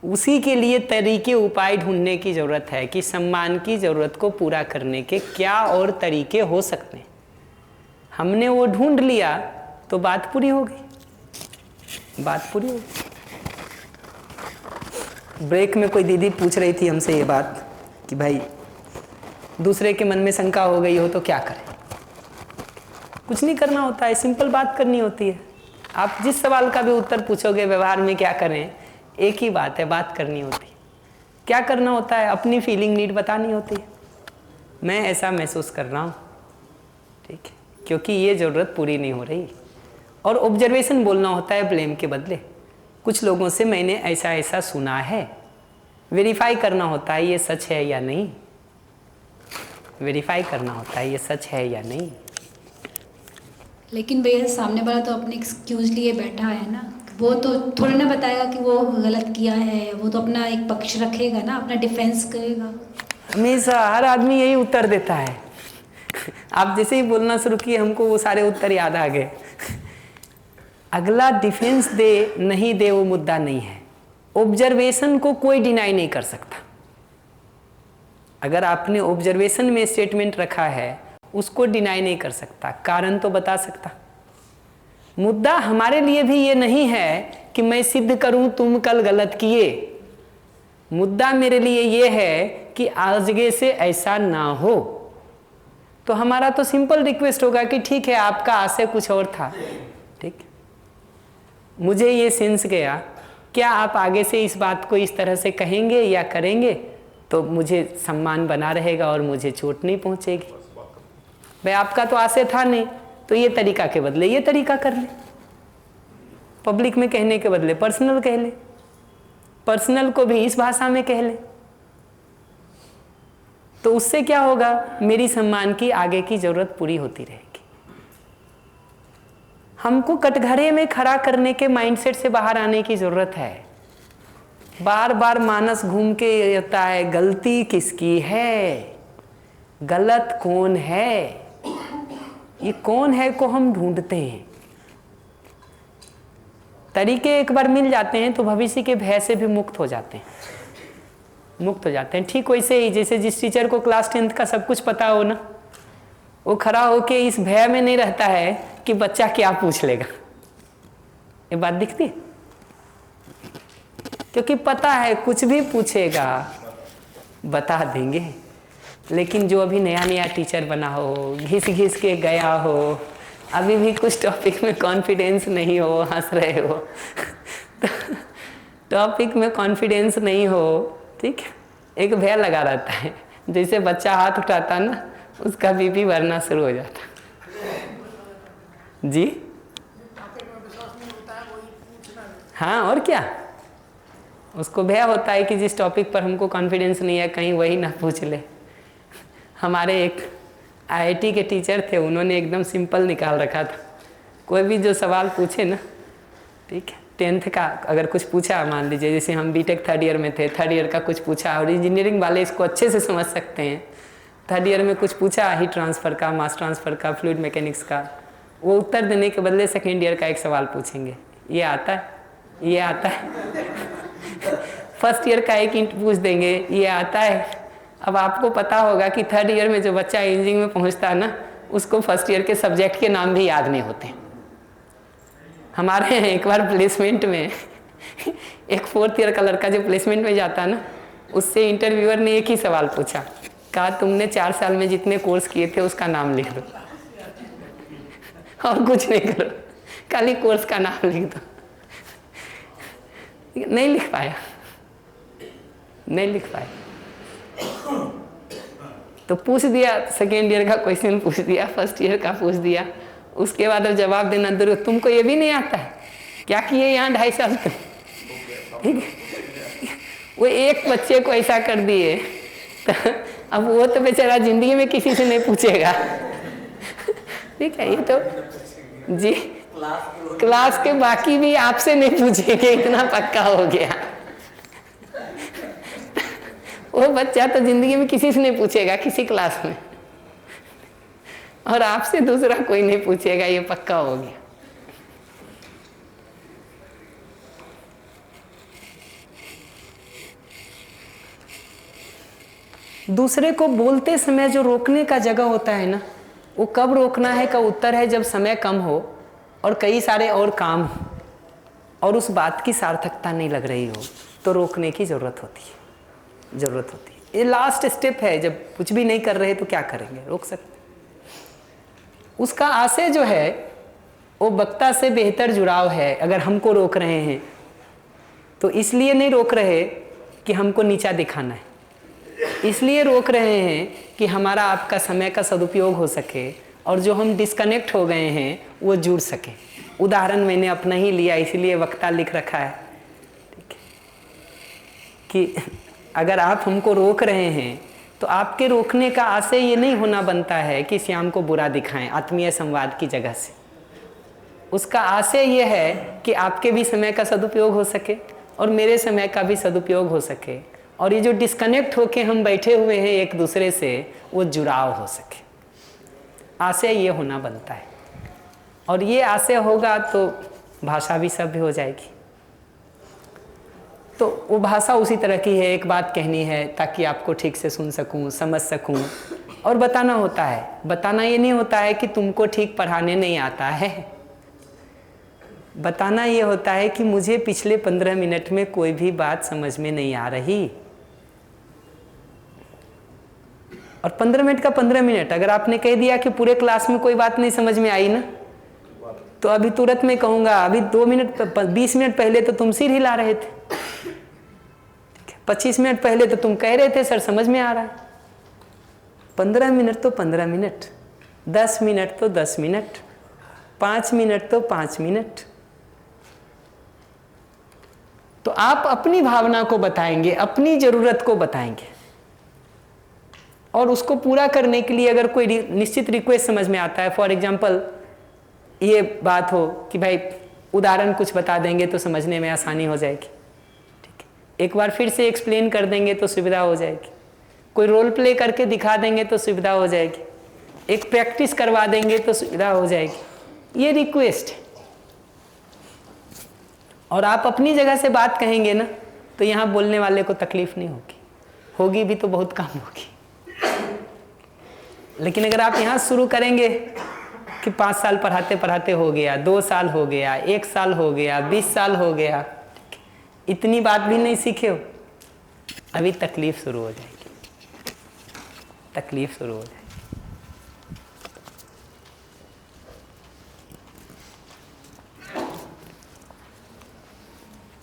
उसी के लिए तरीके उपाय ढूंढने की ज़रूरत है कि सम्मान की ज़रूरत को पूरा करने के क्या और तरीके हो सकते हैं। हमने वो ढूंढ लिया तो बात पूरी हो गई, बात पूरी हो गई। ब्रेक में कोई दीदी पूछ रही थी हमसे ये बात कि भाई दूसरे के मन में शंका हो गई हो तो क्या करें। कुछ नहीं करना होता है, सिंपल बात करनी होती है। आप जिस सवाल का भी उत्तर पूछोगे व्यवहार में क्या करें, एक ही बात है, बात करनी होती है। क्या करना होता है, अपनी फीलिंग नीड बतानी होती है, मैं ऐसा महसूस कर रहा हूँ, ठीक है, क्योंकि ये ज़रूरत पूरी नहीं हो रही। और ऑब्जर्वेशन बोलना होता है ब्लेम के बदले, कुछ लोगों से मैंने ऐसा ऐसा सुना है, वेरीफाई करना होता है ये सच है या नहीं, वेरीफाई करना होता है ये सच है या नहीं। लेकिन भैया सामने वाला तो अपने एक्सक्यूज लिए बैठा है ना, वो तो थोड़ा ना बताएगा कि वो गलत किया है, वो तो अपना एक पक्ष रखेगा ना, अपना डिफेंस करेगा। हमेशा हर आदमी यही उत्तर देता है। आप जैसे ही बोलना शुरू किए हमको वो सारे उत्तर याद आ गए। अगला डिफेंस दे नहीं दे वो मुद्दा नहीं है, ऑब्जर्वेशन को कोई डिनाई नहीं कर सकता। अगर आपने ऑब्जर्वेशन में स्टेटमेंट रखा है उसको डिनाई नहीं कर सकता, कारण तो बता सकता। मुद्दा हमारे लिए भी ये नहीं है कि मैं सिद्ध करूं तुम कल गलत किए, मुद्दा मेरे लिए ये है कि आगे से ऐसा ना हो। तो हमारा तो सिंपल रिक्वेस्ट होगा कि ठीक है आपका आशय कुछ और था, ठीक, मुझे ये सेंस गया, क्या आप आगे से इस बात को इस तरह से कहेंगे या करेंगे तो मुझे सम्मान बना रहेगा और मुझे चोट नहीं पहुंचेगी। भाई आपका तो आशय था नहीं, तो ये तरीका के बदले ये तरीका कर ले, पब्लिक में कहने के बदले पर्सनल कह ले, पर्सनल को भी इस भाषा में कह ले, तो उससे क्या होगा, मेरी सम्मान की आगे की जरूरत पूरी होती रहेगी। हमको कटघरे में खड़ा करने के माइंडसेट से बाहर आने की जरूरत है। बार बार मानस घूम के रहता है गलती किसकी है, गलत कौन है, ये कौन है को हम ढूंढते हैं। तरीके एक बार मिल जाते हैं तो भविष्य के भय से भी मुक्त हो जाते हैं, मुक्त हो जाते हैं। ठीक वैसे ही जैसे जिस टीचर को क्लास 10th का सब कुछ पता हो ना, वो खड़ा होके इस भय में नहीं रहता है कि बच्चा क्या पूछ लेगा। ये बात दिखती है, क्योंकि पता है कुछ भी पूछेगा बता देंगे। लेकिन जो अभी नया नया टीचर बना हो, घिस घिस के गया हो, अभी भी कुछ टॉपिक में कॉन्फिडेंस नहीं हो, हंस रहे हो टॉपिक में कॉन्फिडेंस नहीं हो, ठीक, एक भय लगा रहता है। जैसे बच्चा हाथ उठाता ना उसका बीपी बढ़ना शुरू हो जाता। जी हाँ, और क्या, उसको भय होता है कि जिस टॉपिक पर हमको कॉन्फिडेंस नहीं है कहीं वही ना पूछ ले। हमारे एक आईआईटी के टीचर थे, उन्होंने एकदम सिंपल निकाल रखा था, कोई भी जो सवाल पूछे ना, ठीक है, 10th का अगर कुछ पूछा, मान लीजिए जैसे हम बीटेक 3rd ईयर में थे, 3rd ईयर का कुछ पूछा, और इंजीनियरिंग वाले इसको अच्छे से समझ सकते हैं, 3rd ईयर में कुछ पूछा हीट ट्रांसफ़र का, मास ट्रांसफ़र का, फ्लूइड मैकेनिक्स का, वो उत्तर देने के बदले 2nd ईयर का एक सवाल पूछेंगे, ये आता है, ये आता है 1st ईयर का एक इंट पूछ देंगे, ये आता है। अब आपको पता होगा कि 3rd ईयर में जो बच्चा इंजीनियरिंग में पहुंचता है ना, उसको 1st ईयर के सब्जेक्ट के नाम भी याद नहीं होते। हमारे यहाँ एक बार प्लेसमेंट में एक 4th ईयर का लड़का जो प्लेसमेंट में जाता है ना, उससे इंटरव्यूअर ने एक ही सवाल पूछा, कहा तुमने 4 साल में जितने कोर्स किए थे उसका नाम लिख दो, और कुछ नहीं करो, खाली कोर्स का नाम लिख दो। नहीं लिख पाया, नहीं लिख पाया। तो पूछ दिया, 2nd ईयर का क्वेश्चन पूछ दिया, 1st ईयर का पूछ दिया, उसके बाद अब जवाब देना दूर, तुमको ये भी नहीं आता है, क्या किए यहाँ 2.5 साल तक, ठीक है। वो एक बच्चे को ऐसा कर दिए, तो अब वो तो बेचारा जिंदगी में किसी से नहीं पूछेगा, ठीक है। ये तो जी क्लास के बाकी भी आपसे नहीं पूछेंगे, इतना पक्का हो गया। वो बच्चा तो जिंदगी में किसी से नहीं पूछेगा किसी क्लास में, और आपसे दूसरा कोई नहीं पूछेगा, ये पक्का हो गया। दूसरे को बोलते समय जो रोकने का जगह होता है ना, वो कब रोकना है का उत्तर है जब समय कम हो और कई सारे और काम हो और उस बात की सार्थकता नहीं लग रही हो, तो रोकने की ज़रूरत होती है, ज़रूरत होती है। ये लास्ट स्टेप है, जब कुछ भी नहीं कर रहे तो क्या करेंगे, रोक सकते। उसका आशय जो है वो वक्ता से बेहतर जुड़ाव है। अगर हमको रोक रहे हैं तो इसलिए नहीं रोक रहे कि हमको नीचा दिखाना है, इसलिए रोक रहे हैं कि हमारा आपका समय का सदुपयोग हो सके और जो हम डिस्कनेक्ट हो गए हैं वो जुड़ सके। उदाहरण मैंने अपना ही लिया, इसलिए वक्ता लिख रखा है कि अगर आप हमको रोक रहे हैं तो आपके रोकने का आशय ये नहीं होना बनता है कि श्याम को बुरा दिखाएं आत्मीय संवाद की जगह से। उसका आशय ये है कि आपके भी समय का सदुपयोग हो सके और मेरे समय का भी सदुपयोग हो सके, और ये जो डिस्कनेक्ट होके हम बैठे हुए हैं एक दूसरे से वो जुड़ाव हो सके। आशय ये होना बनता है, और ये आशय होगा तो भाषा भी सभ्य हो जाएगी। तो वो भाषा उसी तरह की है, एक बात कहनी है ताकि आपको ठीक से सुन सकूं, समझ सकूं, और बताना होता है। बताना ये नहीं होता है कि तुमको ठीक पढ़ाने नहीं आता है, बताना ये होता है कि मुझे पिछले 15 मिनट में कोई भी बात समझ में नहीं आ रही। और 15 मिनट का 15 मिनट अगर आपने कह दिया कि पूरे क्लास में कोई बात नहीं समझ में आई ना, तो अभी तुरंत में कहूँगा अभी 2 मिनट 20 मिनट पहले तो तुम सिर हिला रहे थे, 25 मिनट पहले तो तुम कह रहे थे सर समझ में आ रहा है। 15 मिनट तो 15 मिनट, 10 मिनट तो 10 मिनट, 5 मिनट तो 5 मिनट। तो आप अपनी भावना को बताएंगे, अपनी ज़रूरत को बताएंगे, और उसको पूरा करने के लिए अगर कोई निश्चित रिक्वेस्ट समझ में आता है, फॉर एग्जांपल ये बात हो कि भाई उदाहरण कुछ बता देंगे तो समझने में आसानी हो जाएगी, ठीक है, एक बार फिर से एक्सप्लेन कर देंगे तो सुविधा हो जाएगी, कोई रोल प्ले करके दिखा देंगे तो सुविधा हो जाएगी, एक प्रैक्टिस करवा देंगे तो सुविधा हो जाएगी। ये रिक्वेस्ट है। और आप अपनी जगह से बात कहेंगे ना तो यहाँ बोलने वाले को तकलीफ नहीं होगी, होगी भी तो बहुत कम होगी। लेकिन अगर आप यहाँ शुरू करेंगे कि 5 साल पढ़ाते पढ़ाते हो गया, 2 साल हो गया, 1 साल हो गया, 20 साल हो गया, इतनी बात भी नहीं सीखे हो, अभी तकलीफ शुरू हो जाएगी, तकलीफ शुरू हो जाएगी।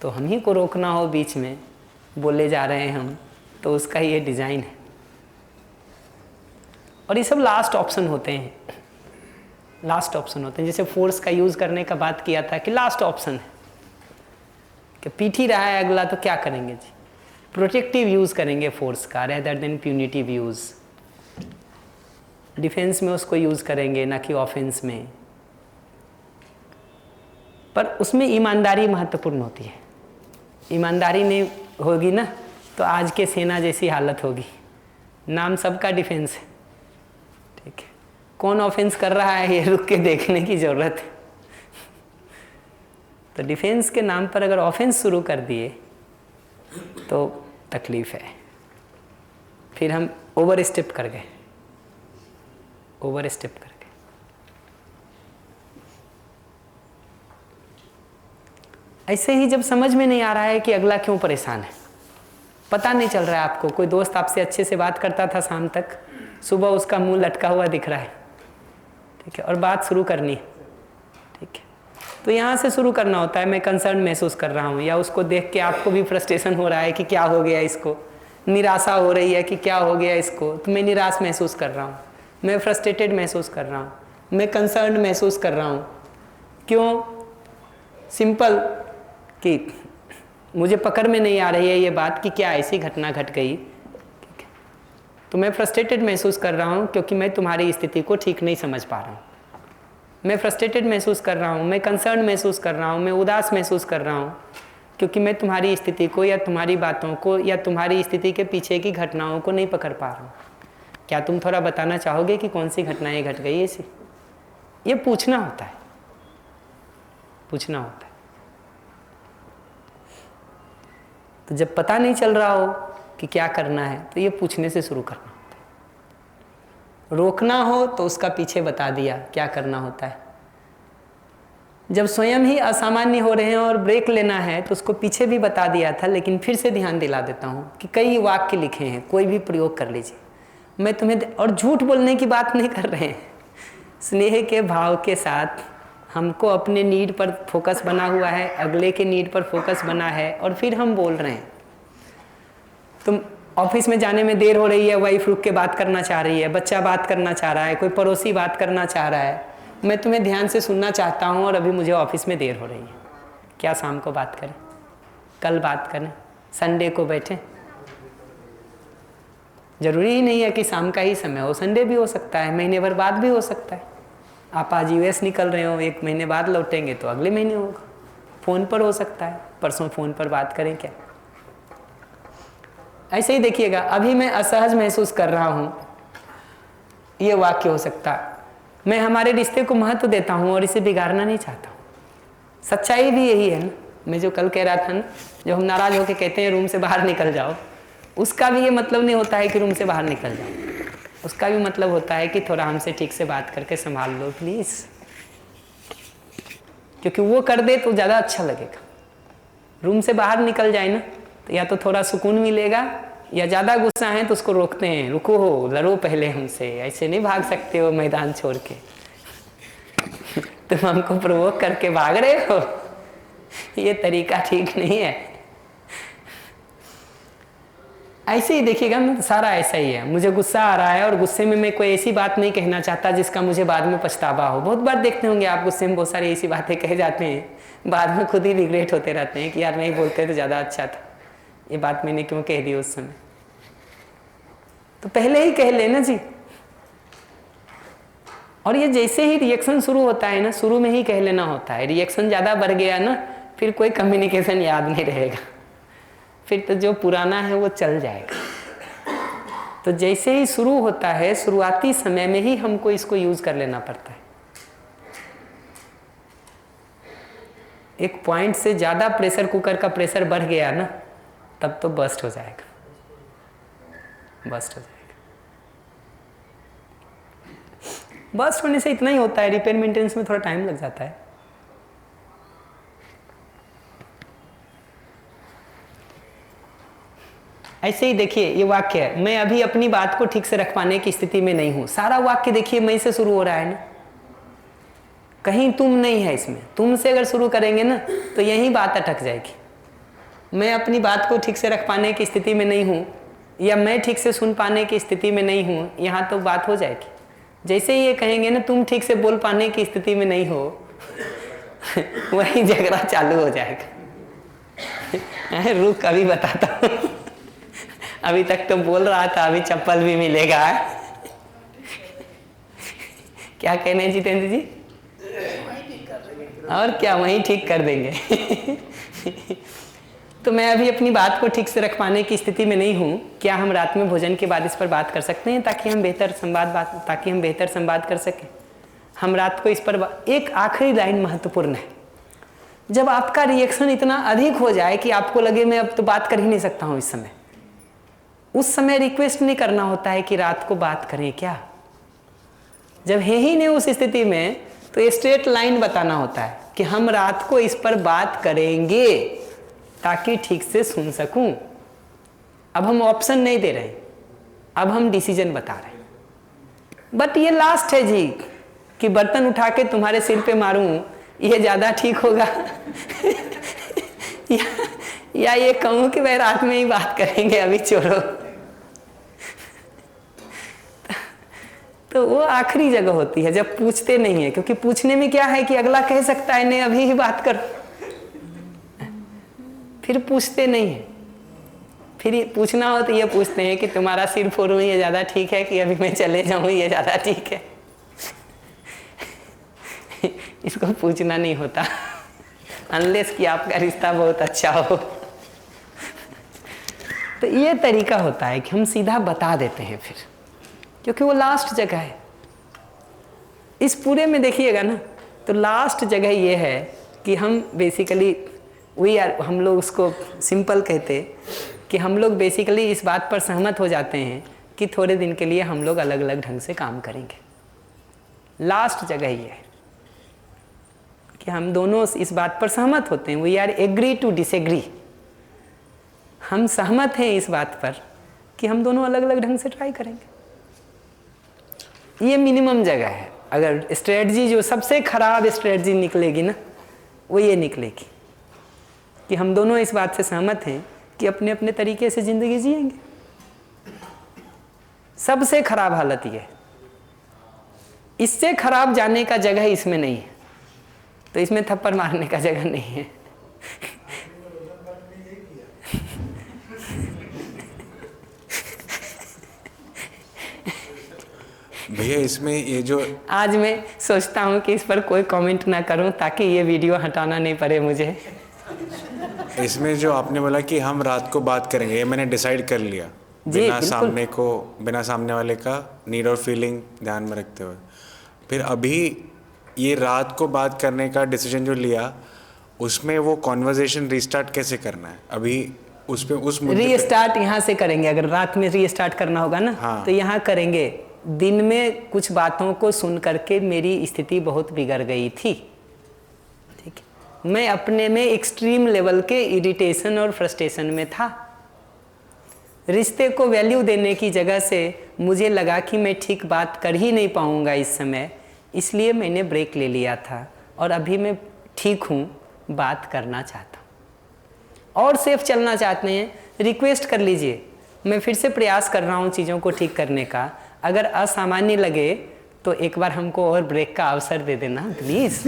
तो हम ही को रोकना हो बीच में, बोले जा रहे हैं हम, तो उसका ये डिज़ाइन है। और ये सब लास्ट ऑप्शन होते हैं, लास्ट ऑप्शन होते हैं। जैसे फोर्स का यूज़ करने का बात किया था कि लास्ट ऑप्शन है कि पीट ही रहा है अगला तो क्या करेंगे जी, प्रोटेक्टिव यूज़ करेंगे फोर्स का rather than punitive use. Defence में उसको यूज़ करेंगे ना कि ऑफेंस में, पर उसमें ईमानदारी महत्वपूर्ण होती है। ईमानदारी नहीं होगी ना तो आज के सेना जैसी हालत होगी। नाम सबका डिफेंस है, ठीक है, कौन ऑफेंस कर रहा है ये रुक के देखने की ज़रूरत है। तो डिफेंस के नाम पर अगर ऑफेंस शुरू कर दिए तो तकलीफ है। फिर हम ओवर स्टेप कर गए, ओवर स्टेप कर गए। ऐसे ही जब समझ में नहीं आ रहा है कि अगला क्यों परेशान है, पता नहीं चल रहा है आपको, कोई दोस्त आपसे अच्छे से बात करता था शाम तक, सुबह उसका मुंह लटका हुआ दिख रहा है, ठीक है, और बात शुरू करनी है, ठीक है, तो यहाँ से शुरू करना होता है। मैं कंसर्न महसूस कर रहा हूँ, या उसको देख के आपको भी फ्रस्ट्रेशन हो रहा है कि क्या हो गया इसको, निराशा हो रही है कि क्या हो गया इसको, तो मैं निराश महसूस कर रहा हूँ, मैं फ्रस्ट्रेटेड महसूस कर रहा हूँ, मैं कंसर्न महसूस कर रहा हूँ। क्यों? सिंपल कि मुझे पकड़ में नहीं आ रही है ये बात कि क्या ऐसी घटना घट गई, ठीक है, तो मैं फ्रस्ट्रेटेड महसूस कर रहा हूँ क्योंकि मैं तुम्हारी स्थिति को ठीक नहीं समझ पा रहा हूँ। मैं फ्रस्ट्रेटेड महसूस कर रहा हूँ, मैं कंसर्न महसूस कर रहा हूँ, मैं उदास महसूस कर रहा हूँ क्योंकि मैं तुम्हारी स्थिति को या तुम्हारी बातों को या तुम्हारी स्थिति के पीछे की घटनाओं को नहीं पकड़ पा रहा हूँ। क्या तुम थोड़ा बताना चाहोगे कि कौन सी घटनाएं घट गई ऐसी? ये पूछना होता है, पूछना होता है। तो जब पता नहीं चल रहा हो कि क्या करना है तो ये पूछने से शुरू करना होता है। रोकना हो तो उसका पीछे बता दिया क्या करना होता है। जब स्वयं ही असामान्य हो रहे हैं और ब्रेक लेना है तो उसको पीछे भी बता दिया था, लेकिन फिर से ध्यान दिला देता हूँ कि कई वाक्य लिखे हैं, कोई भी प्रयोग कर लीजिए। मैं तुम्हें, और झूठ बोलने की बात नहीं कर रहे हैं, स्नेह के भाव के साथ हमको अपने नीड पर फोकस बना हुआ है, अगले के नीड पर फोकस बना है, और फिर हम बोल रहे हैं। तुम ऑफिस में जाने में देर हो रही है, वाइफ रुक के बात करना चाह रही है, बच्चा बात करना चाह रहा है, कोई पड़ोसी बात करना चाह रहा है, मैं तुम्हें ध्यान से सुनना चाहता हूँ और अभी मुझे ऑफिस में देर हो रही है। क्या शाम को बात करें, कल बात करें, संडे को बैठे, जरूरी ही नहीं है कि शाम का ही समय हो, संडे भी हो सकता है, महीने भर बाद भी हो सकता है। आप आज यूएस निकल रहे हो, 1 महीने बाद लौटेंगे तो अगले महीने होगा, फ़ोन पर हो सकता है, परसों फ़ोन पर बात करें क्या। ऐसे ही देखिएगा, अभी मैं असहज महसूस कर रहा हूँ, ये वाक्य हो सकता है। मैं हमारे रिश्ते को महत्व देता हूँ और इसे बिगाड़ना नहीं चाहता हूँ। सच्चाई भी यही है ना, मैं जो कल कह रहा था ना, जो हम नाराज होकर कहते हैं रूम से बाहर निकल जाओ, उसका भी ये मतलब नहीं होता है कि रूम से बाहर निकल जाओ, उसका भी मतलब होता है कि थोड़ा हमसे ठीक से बात करके संभाल लो प्लीज़, क्योंकि वो कर दे तो ज़्यादा अच्छा लगेगा। रूम से बाहर निकल जाए ना तो या तो थोड़ा सुकून मिलेगा, या ज़्यादा गुस्सा है तो उसको रोकते हैं, रुको हो, लड़ो पहले हमसे, ऐसे नहीं भाग सकते हो मैदान छोड़ के। तुम हमको प्रोवोक करके भाग रहे हो, ये तरीका ठीक नहीं है। ऐसे ही देखिएगा ना, सारा ऐसा ही है। मुझे गुस्सा आ रहा है और गुस्से में मैं कोई ऐसी बात नहीं कहना चाहता जिसका मुझे बाद में पछतावा हो। बहुत बार देखते होंगे आप, गुस्से में बहुत सारी ऐसी बातें कह जाते हैं, बाद में खुद ही रिग्रेट होते रहते हैं कि यार नहीं बोलते तो ज़्यादा अच्छा था, ये बात मैंने क्यों कह दी उस समय। तो पहले ही कह लेना जी। और ये जैसे ही रिएक्शन शुरू होता है ना, शुरू में ही कह लेना होता है। रिएक्शन ज़्यादा बढ़ गया ना, फिर कोई कम्युनिकेशन याद नहीं रहेगा, फिर तो जो पुराना है वो चल जाएगा। तो जैसे ही शुरू होता है, शुरुआती समय में ही हमको इसको यूज़ कर लेना पड़ता है। एक पॉइंट से ज़्यादा प्रेशर कुकर का प्रेशर बढ़ गया ना, तब तो बस्ट हो जाएगा, बस्ट हो जाएगा। बस्ट होने से इतना ही होता है, रिपेयर मेंटेनेंस में थोड़ा टाइम लग जाता है। ऐसे ही देखिए, ये वाक्य है, मैं अभी अपनी बात को ठीक से रख पाने की स्थिति में नहीं हूं। सारा वाक्य देखिए मैं से शुरू हो रहा है ना, कहीं तुम नहीं है इसमें। तुम से अगर शुरू करेंगे ना तो यही बात अटक जाएगी। मैं अपनी बात को ठीक से रख पाने की स्थिति में नहीं हूँ, या मैं ठीक से सुन पाने की स्थिति में नहीं हूँ, यहाँ तो बात हो जाएगी। जैसे ही ये कहेंगे ना तुम ठीक से बोल पाने की स्थिति में नहीं हो, वही झगड़ा चालू हो जाएगा। रुक अभी बताता हूँ, अभी तक तो बोल रहा था, अभी चप्पल भी मिलेगा। क्या कहने हैं जितेंद्र जी? और क्या, वहीं ठीक कर देंगे। तो मैं अभी अपनी बात को ठीक से रख पाने की स्थिति में नहीं हूँ। क्या हम रात में भोजन के बाद इस पर बात कर सकते हैं, ताकि हम बेहतर संवाद कर सकें। हम रात को इस पर एक आखिरी लाइन महत्वपूर्ण है। जब आपका रिएक्शन इतना अधिक हो जाए कि आपको लगे मैं अब तो बात कर ही नहीं सकता हूँ इस समय, उस समय रिक्वेस्ट नहीं करना होता है कि रात को बात करें क्या। जब है ही नहीं उस स्थिति में, तो स्ट्रेट लाइन बताना होता है कि हम रात को इस पर बात करेंगे ताकि ठीक से सुन सकूं। अब हम ऑप्शन नहीं दे रहे, अब हम डिसीजन बता रहे हैं। बट ये लास्ट है जी, कि बर्तन उठा के तुम्हारे सिर पे मारूं, ये ज़्यादा ठीक होगा। या ये कहूँ कि भाई रात में ही बात करेंगे, अभी छोड़ो। तो वो आखिरी जगह होती है जब पूछते नहीं है, क्योंकि पूछने में क्या है कि अगला कह सकता है नहीं अभी ही बात करो, फिर पूछते नहीं है। फिर पूछना हो तो ये पूछते हैं कि तुम्हारा सिर फोड़ूं ये ज़्यादा ठीक है, कि अभी मैं चले जाऊं ये ज़्यादा ठीक है। इसको पूछना नहीं होता, अनलेस कि आपका रिश्ता बहुत अच्छा हो। तो ये तरीका होता है कि हम सीधा बता देते हैं फिर, क्योंकि वो लास्ट जगह है। इस पूरे में देखिएगा ना, तो लास्ट जगह ये है कि हम बेसिकली हम लोग उसको सिंपल कहते कि हम लोग बेसिकली इस बात पर सहमत हो जाते हैं कि थोड़े दिन के लिए हम लोग अलग अलग ढंग से काम करेंगे। लास्ट जगह ये है कि हम दोनों इस बात पर सहमत होते हैं, we are agree to disagree. हम सहमत हैं इस बात पर कि हम दोनों अलग अलग ढंग से ट्राई करेंगे। ये मिनिमम जगह है। अगर स्ट्रेटजी, जो सबसे खराब स्ट्रेटजी निकलेगी ना, वो ये निकलेगी कि हम दोनों इस बात से सहमत हैं कि अपने अपने तरीके से ज़िंदगी जिएंगे। सबसे खराब हालत ये है। इससे खराब जाने का जगह इसमें नहीं है, तो इसमें थप्पड़ मारने का जगह नहीं है। भैया इसमें ये जो आज मैं सोचता हूँ कि इस पर कोई कमेंट ना करूँ ताकि ये वीडियो हटाना नहीं पड़े मुझे। इसमें जो आपने बोला कि हम रात को बात करेंगे, ये मैंने डिसाइड कर लिया जी, बिना सामने वाले का नीड और फीलिंग ध्यान में रखते हुए। फिर अभी ये रात को बात करने का डिसीजन जो लिया, उसमें वो कॉन्वर्जेशन रीस्टार्ट कैसे करना है अभी उस पे, उस मुद्दे पे? रीस्टार्ट यहाँ से करेंगे। अगर रात में रीस्टार्ट करना होगा ना, हाँ। तो यहाँ करेंगे। दिन में कुछ बातों को सुन करके मेरी स्थिति बहुत बिगड़ गई थी, ठीक है। मैं अपने में एक्सट्रीम लेवल के इरिटेशन और फ्रस्ट्रेशन में था। रिश्ते को वैल्यू देने की जगह से मुझे लगा कि मैं ठीक बात कर ही नहीं पाऊँगा इस समय, इसलिए मैंने ब्रेक ले लिया था। और अभी मैं ठीक हूँ, बात करना चाहता हूँ और सेफ चलना चाहते हैं, रिक्वेस्ट कर लीजिए। मैं फिर से प्रयास कर रहा हूँ चीज़ों को ठीक करने का। अगर असामान्य लगे तो एक बार हमको और ब्रेक का अवसर दे देना प्लीज़।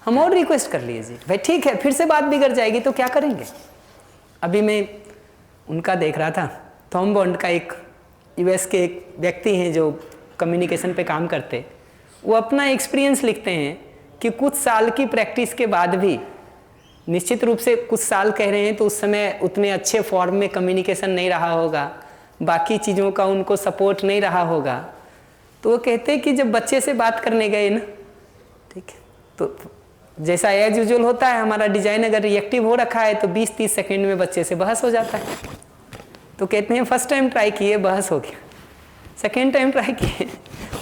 हम और रिक्वेस्ट कर लीजिए भाई, ठीक है। फिर से बात बिगड़ जाएगी तो क्या करेंगे। अभी मैं उनका देख रहा था, थॉम बॉन्ड का एक यूएस के एक व्यक्ति हैं जो कम्युनिकेशन पे काम करते, वो अपना एक्सपीरियंस लिखते हैं कि कुछ साल की प्रैक्टिस के बाद भी, निश्चित रूप से कुछ साल कह रहे हैं तो उस समय उतने अच्छे फॉर्म में कम्युनिकेशन नहीं रहा होगा, बाकी चीज़ों का उनको सपोर्ट नहीं रहा होगा, तो वो कहते हैं कि जब बच्चे से बात करने गए ना, ठीक है, तो जैसा एज यूजुअल होता है हमारा डिजाइन अगर रिएक्टिव हो रखा है तो 20-30 सेकंड में बच्चे से बहस हो जाता है। तो कहते हैं फर्स्ट टाइम ट्राई किए, बहस हो गया। सेकेंड टाइम ट्राई किए,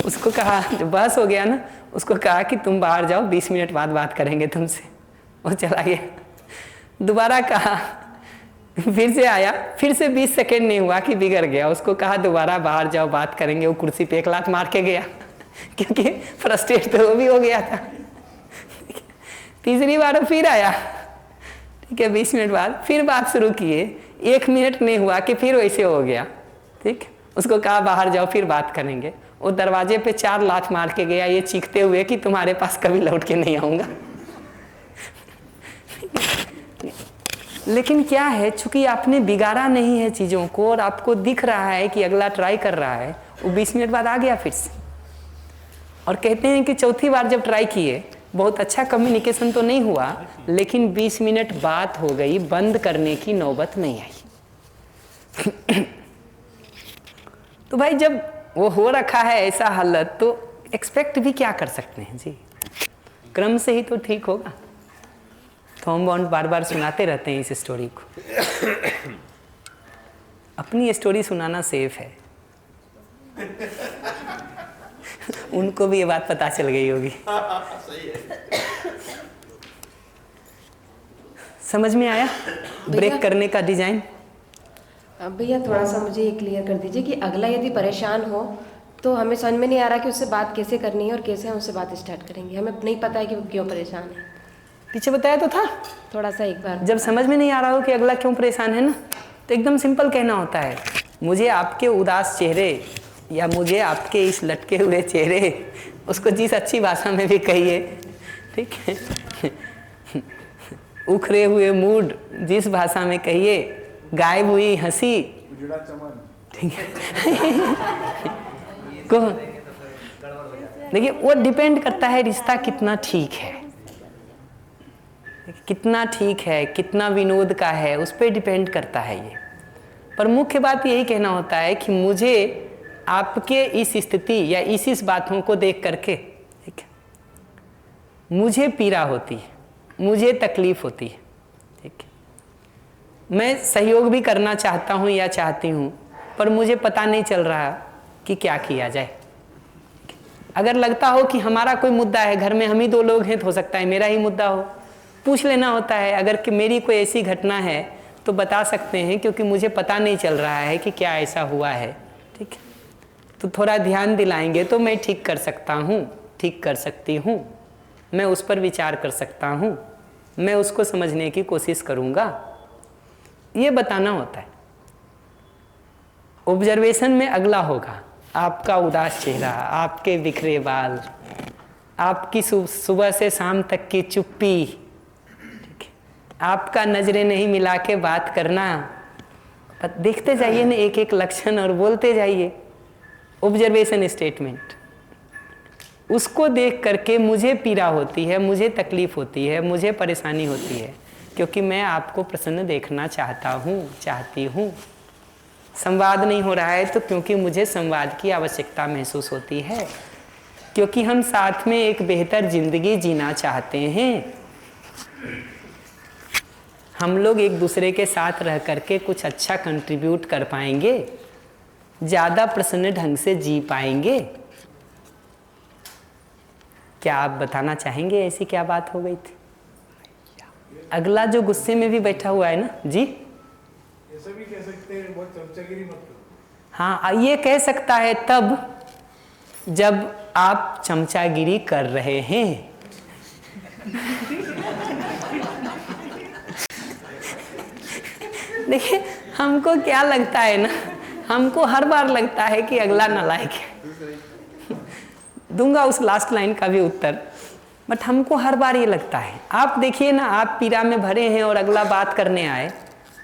उसको कहा, जब बहस हो गया ना, उसको कहा कि तुम बाहर जाओ, 20 मिनट बाद बात करेंगे तुमसे। वो चला गया। दोबारा कहा, फिर से आया, फिर से 20 सेकेंड नहीं हुआ कि बिगड़ गया। उसको कहा दोबारा बाहर जाओ, बात करेंगे। वो कुर्सी पे 1 लात मार के गया क्योंकि फ्रस्ट्रेट तो वो भी हो गया था। तीसरी बार फिर आया, ठीक है, 20 मिनट बाद फिर बात शुरू किए, 1 मिनट नहीं हुआ कि फिर वैसे हो गया, ठीक। उसको कहा बाहर जाओ, फिर बात करेंगे। वो दरवाजे पे 4 लात मार के गया, ये चीखते हुए कि तुम्हारे पास कभी लौट के नहीं आऊँगा। लेकिन क्या है, चूंकि आपने बिगाड़ा नहीं है चीज़ों को और आपको दिख रहा है कि अगला ट्राई कर रहा है, वो 20 मिनट बाद आ गया फिर से। और कहते हैं कि चौथी बार जब ट्राई किए, बहुत अच्छा कम्युनिकेशन तो नहीं हुआ, लेकिन 20 मिनट बात हो गई, बंद करने की नौबत नहीं आई। तो भाई जब वो हो रखा है ऐसा हालत, तो एक्सपेक्ट भी क्या कर सकते हैं जी, क्रम से ही तो ठीक होगा। थॉम बॉन्ड बार बार सुनाते रहते हैं इस स्टोरी को। अपनी स्टोरी सुनाना सेफ है। उनको भी ये बात पता चल गई होगी। समझ में आया ब्रेक करने का डिजाइन? भैया थोड़ा सा मुझे क्लियर कर दीजिए कि अगला यदि परेशान हो तो हमें समझ में नहीं आ रहा कि उससे बात कैसे करनी है और कैसे हम उससे बात स्टार्ट करेंगे। हमें नहीं पता है कि वो क्यों परेशान है। पीछे बताया तो था। थोड़ा सा एक बार जब समझ में नहीं आ रहा हो कि अगला क्यों परेशान है ना, तो एकदम सिंपल कहना होता है, मुझे आपके उदास चेहरे या मुझे आपके इस लटके हुए चेहरे, उसको जिस अच्छी भाषा में भी कहिए, ठीक है, उखड़े हुए मूड जिस भाषा में कहिए, गायब हुई हंसी, ठीक है। देखिए वो डिपेंड करता है रिश्ता कितना ठीक है, कितना ठीक है, कितना विनोद का है, उस पर डिपेंड करता है ये। पर मुख्य बात यही कहना होता है कि मुझे आपके इस स्थिति या इस बातों को देख करके, ठीक है, मुझे पीड़ा होती है, मुझे तकलीफ होती है, ठीक है। मैं सहयोग भी करना चाहता हूँ या चाहती हूँ, पर मुझे पता नहीं चल रहा कि क्या किया जाए। अगर लगता हो कि हमारा कोई मुद्दा है, घर में हम ही 2 लोग हैं, तो हो सकता है मेरा ही मुद्दा हो, पूछ लेना होता है। अगर कि मेरी कोई ऐसी घटना है तो बता सकते हैं, क्योंकि मुझे पता नहीं चल रहा है कि क्या ऐसा हुआ है, ठीक है। तो थोड़ा ध्यान दिलाएंगे तो मैं ठीक कर सकता हूँ, ठीक कर सकती हूँ, मैं उस पर विचार कर सकता हूँ, मैं उसको समझने की कोशिश करूँगा, ये बताना होता है। ऑब्जर्वेशन में अगला होगा आपका उदास चेहरा, आपके बिखरे बाल, आपकी सुबह से शाम तक की चुप्पी, ठीक है, आपका नजरें नहीं मिला के बात करना। देखते जाइए ना एक एक लक्षण और बोलते जाइए, ऑब्जर्वेशन स्टेटमेंट, उसको देख करके मुझे पीड़ा होती है, मुझे तकलीफ होती है, मुझे परेशानी होती है, क्योंकि मैं आपको प्रसन्न देखना चाहती हूँ। संवाद नहीं हो रहा है तो क्योंकि मुझे संवाद की आवश्यकता महसूस होती है, क्योंकि हम साथ में एक बेहतर जिंदगी जीना चाहते हैं। हम लोग एक दूसरे के साथ रह करके कुछ अच्छा कंट्रीब्यूट कर पाएंगे, ज़्यादा प्रसन्न ढंग से जी पाएंगे। क्या आप बताना चाहेंगे ऐसी क्या बात हो गई थी? अगला जो गुस्से में भी बैठा हुआ है ना जी, ऐसा भी कह सकते हैं, बहुत चमचागिरी मत करो। हाँ, ये कह सकता है तब जब आप चमचागिरी कर रहे हैं। देखिए, हमको क्या लगता है ना, हमको हर बार लगता है कि अगला नालायक है। दूंगा उस लास्ट लाइन का भी उत्तर, बट हमको हर बार ये लगता है। आप देखिए ना, आप पीड़ा में भरे हैं और अगला बात करने आए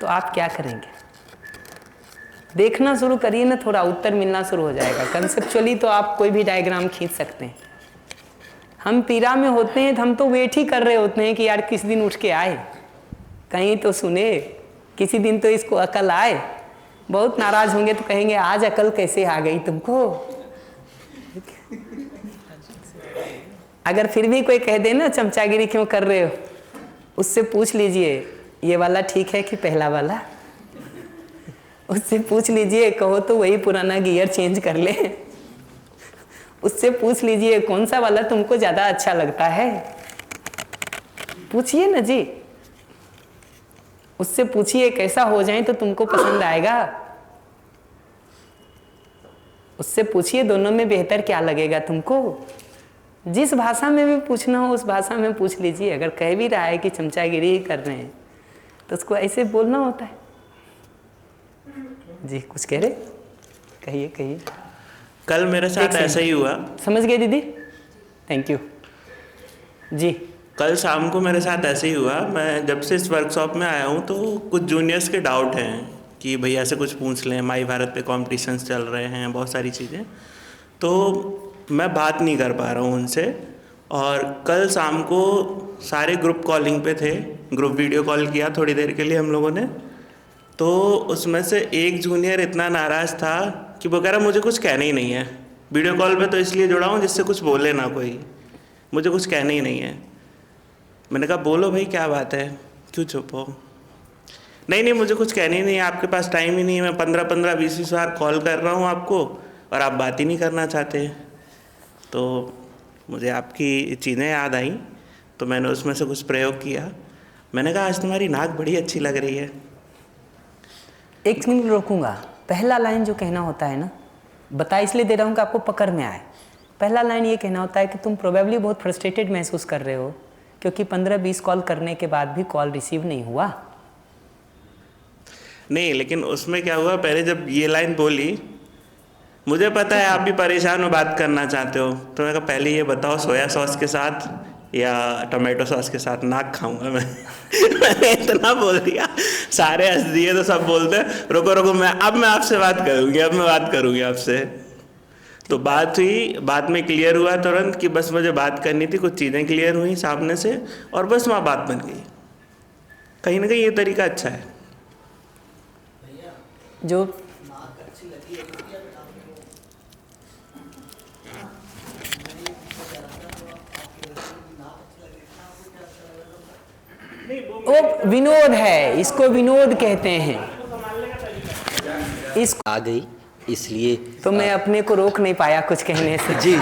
तो आप क्या करेंगे? देखना शुरू करिए ना, थोड़ा उत्तर मिलना शुरू हो जाएगा। कंसेप्चुअली तो आप कोई भी डायग्राम खींच सकते हैं। हम पीड़ा में होते हैं तो हम तो वेट ही कर रहे होते हैं कि यार किस दिन उठ के आए, कहीं तो सुने, किसी दिन तो इसको अकल आए। बहुत नाराज होंगे तो कहेंगे आज अकल कैसे आ गई तुमको। अगर फिर भी कोई कह दे ना चमचागिरी क्यों कर रहे हो, उससे पूछ लीजिए ये वाला ठीक है कि पहला वाला। उससे पूछ लीजिए, कहो तो वही पुराना गियर चेंज कर ले। उससे पूछ लीजिए कौन सा वाला तुमको ज़्यादा अच्छा लगता है, पूछिए ना जी। उससे पूछिए कैसा हो जाए तो तुमको पसंद आएगा। उससे पूछिए दोनों में बेहतर क्या लगेगा तुमको। जिस भाषा में भी पूछना हो उस भाषा में पूछ लीजिए। अगर कह भी रहा है कि चमचागिरी ही कर रहे हैं तो उसको ऐसे बोलना होता है। जी कुछ कह रहे, कहिए कहिए। कल मेरे साथ ऐसा ही हुआ। समझ गए दीदी, थैंक यू जी। कल शाम को मेरे साथ ऐसे ही हुआ। मैं जब से इस वर्कशॉप में आया हूँ तो कुछ जूनियर्स के डाउट हैं कि भैया से कुछ पूछ लें, माई भारत पे कॉम्पिटिशन्स चल रहे हैं, बहुत सारी चीज़ें, तो मैं बात नहीं कर पा रहा हूँ उनसे। और कल शाम को सारे ग्रुप कॉलिंग पे थे, ग्रुप वीडियो कॉल किया थोड़ी देर के लिए हम लोगों ने। तो उसमें से एक जूनियर इतना नाराज़ था कि वो कह रहा मुझे कुछ कहना ही नहीं है, वीडियो कॉल पे तो इसलिए जुड़ा हूँ जिससे कुछ बोले ना कोई, मुझे कुछ कहना ही नहीं है। मैंने कहा बोलो भाई क्या बात है, क्यों चुप हो? नहीं मुझे कुछ कहना ही नहीं है, आपके पास टाइम ही नहीं है, मैं 15-15, 20-20 बार कॉल कर रहा हूँ आपको और आप बात ही नहीं करना चाहते। तो मुझे आपकी चीज़ें याद आई तो मैंने उसमें से कुछ प्रयोग किया। मैंने कहा आज तुम्हारी नाक बड़ी अच्छी लग रही है। एक मिनट रोकूंगा। पहला लाइन जो कहना होता है ना, बता इसलिए दे रहा हूँ कि आपको पकड़ में आए। पहला लाइन ये कहना होता है कि तुम प्रोबेबली बहुत फ्रस्ट्रेटेड महसूस कर रहे हो क्योंकि 15-20 कॉल करने के बाद भी कॉल रिसीव नहीं हुआ। नहीं, लेकिन उसमें क्या हुआ, पहले जब ये लाइन बोली, मुझे पता है आप भी परेशान हो, बात करना चाहते हो, तो मैं कहा पहले ये बताओ सोया सॉस के साथ या टमाटो सॉस के साथ नाक खाऊंगा मैं। मैंने इतना बोल दिया, सारे हंस दिए। तो सब बोलते रुको रुको, मैं आपसे बात करूँगी, अब मैं बात करूँगी आपसे। तो बात हुई, बाद में क्लियर हुआ तुरंत कि बस मुझे बात करनी थी, कुछ चीज़ें क्लियर हुई सामने से और बस वहाँ बात बन गई। कहीं ना कहीं ये तरीका अच्छा है। जो वो विनोद है, इसको विनोद कहते हैं। इस आ गई इसलिए तो मैं अपने को रोक नहीं पाया कुछ कहने से। जी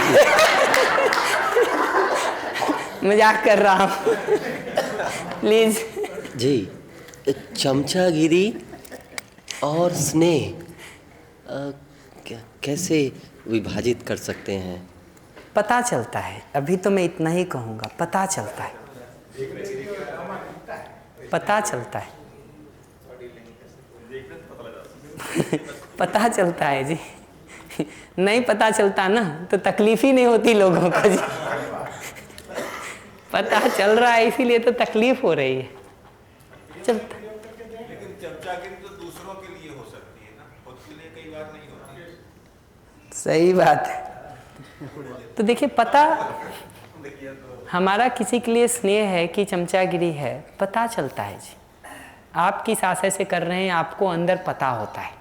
मजाक कर रहा हूँ प्लीज जी। चमचागिरी और स्नेह कैसे विभाजित कर सकते हैं? पता चलता है, अभी तो मैं इतना ही कहूँगा, पता चलता है, पता चलता है। पता चलता है जी। नहीं पता चलता ना तो तकलीफ ही नहीं होती लोगों को जी। पता चल रहा है इसीलिए तो तकलीफ हो रही है। चलता सही बात है। तो देखिए, पता हमारा किसी के लिए स्नेह है कि चमचागिरी है, पता चलता है जी। आप किस आशय से कर रहे हैं आपको अंदर पता होता है।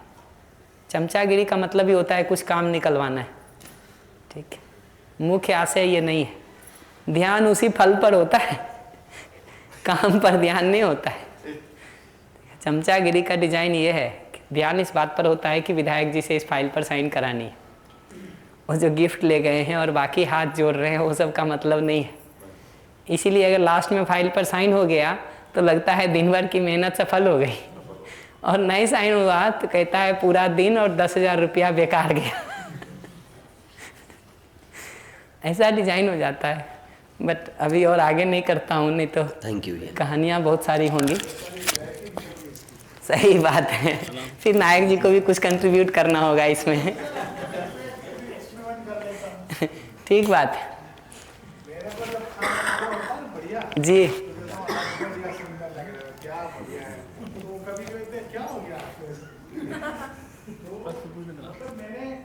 चमचागिरी का मतलब ही होता है कुछ काम निकलवाना है, ठीक है। मुख्य आशय ये नहीं है। ध्यान उसी फल पर होता है, काम पर ध्यान नहीं होता है। चमचागिरी का डिजाइन ये है, ध्यान इस बात पर होता है कि विधायक जी से इस फाइल पर साइन करानी है, और जो गिफ्ट ले गए हैं और बाकी हाथ जोड़ रहे हैं वो सब का मतलब नहीं है। इसीलिए अगर लास्ट में फाइल पर साइन हो गया तो लगता है दिन भर की मेहनत सफल हो गई, और नहीं साइन हुआ तो कहता है पूरा दिन और 10,000 रुपया बेकार गया। ऐसा डिजाइन हो जाता है। बट अभी और आगे नहीं करता हूँ, नहीं तो थैंक यू, कहानियाँ बहुत सारी होंगी। सही बात है, फिर नायक जी को भी कुछ कंट्रीब्यूट करना होगा इसमें। ठीक बात है जी।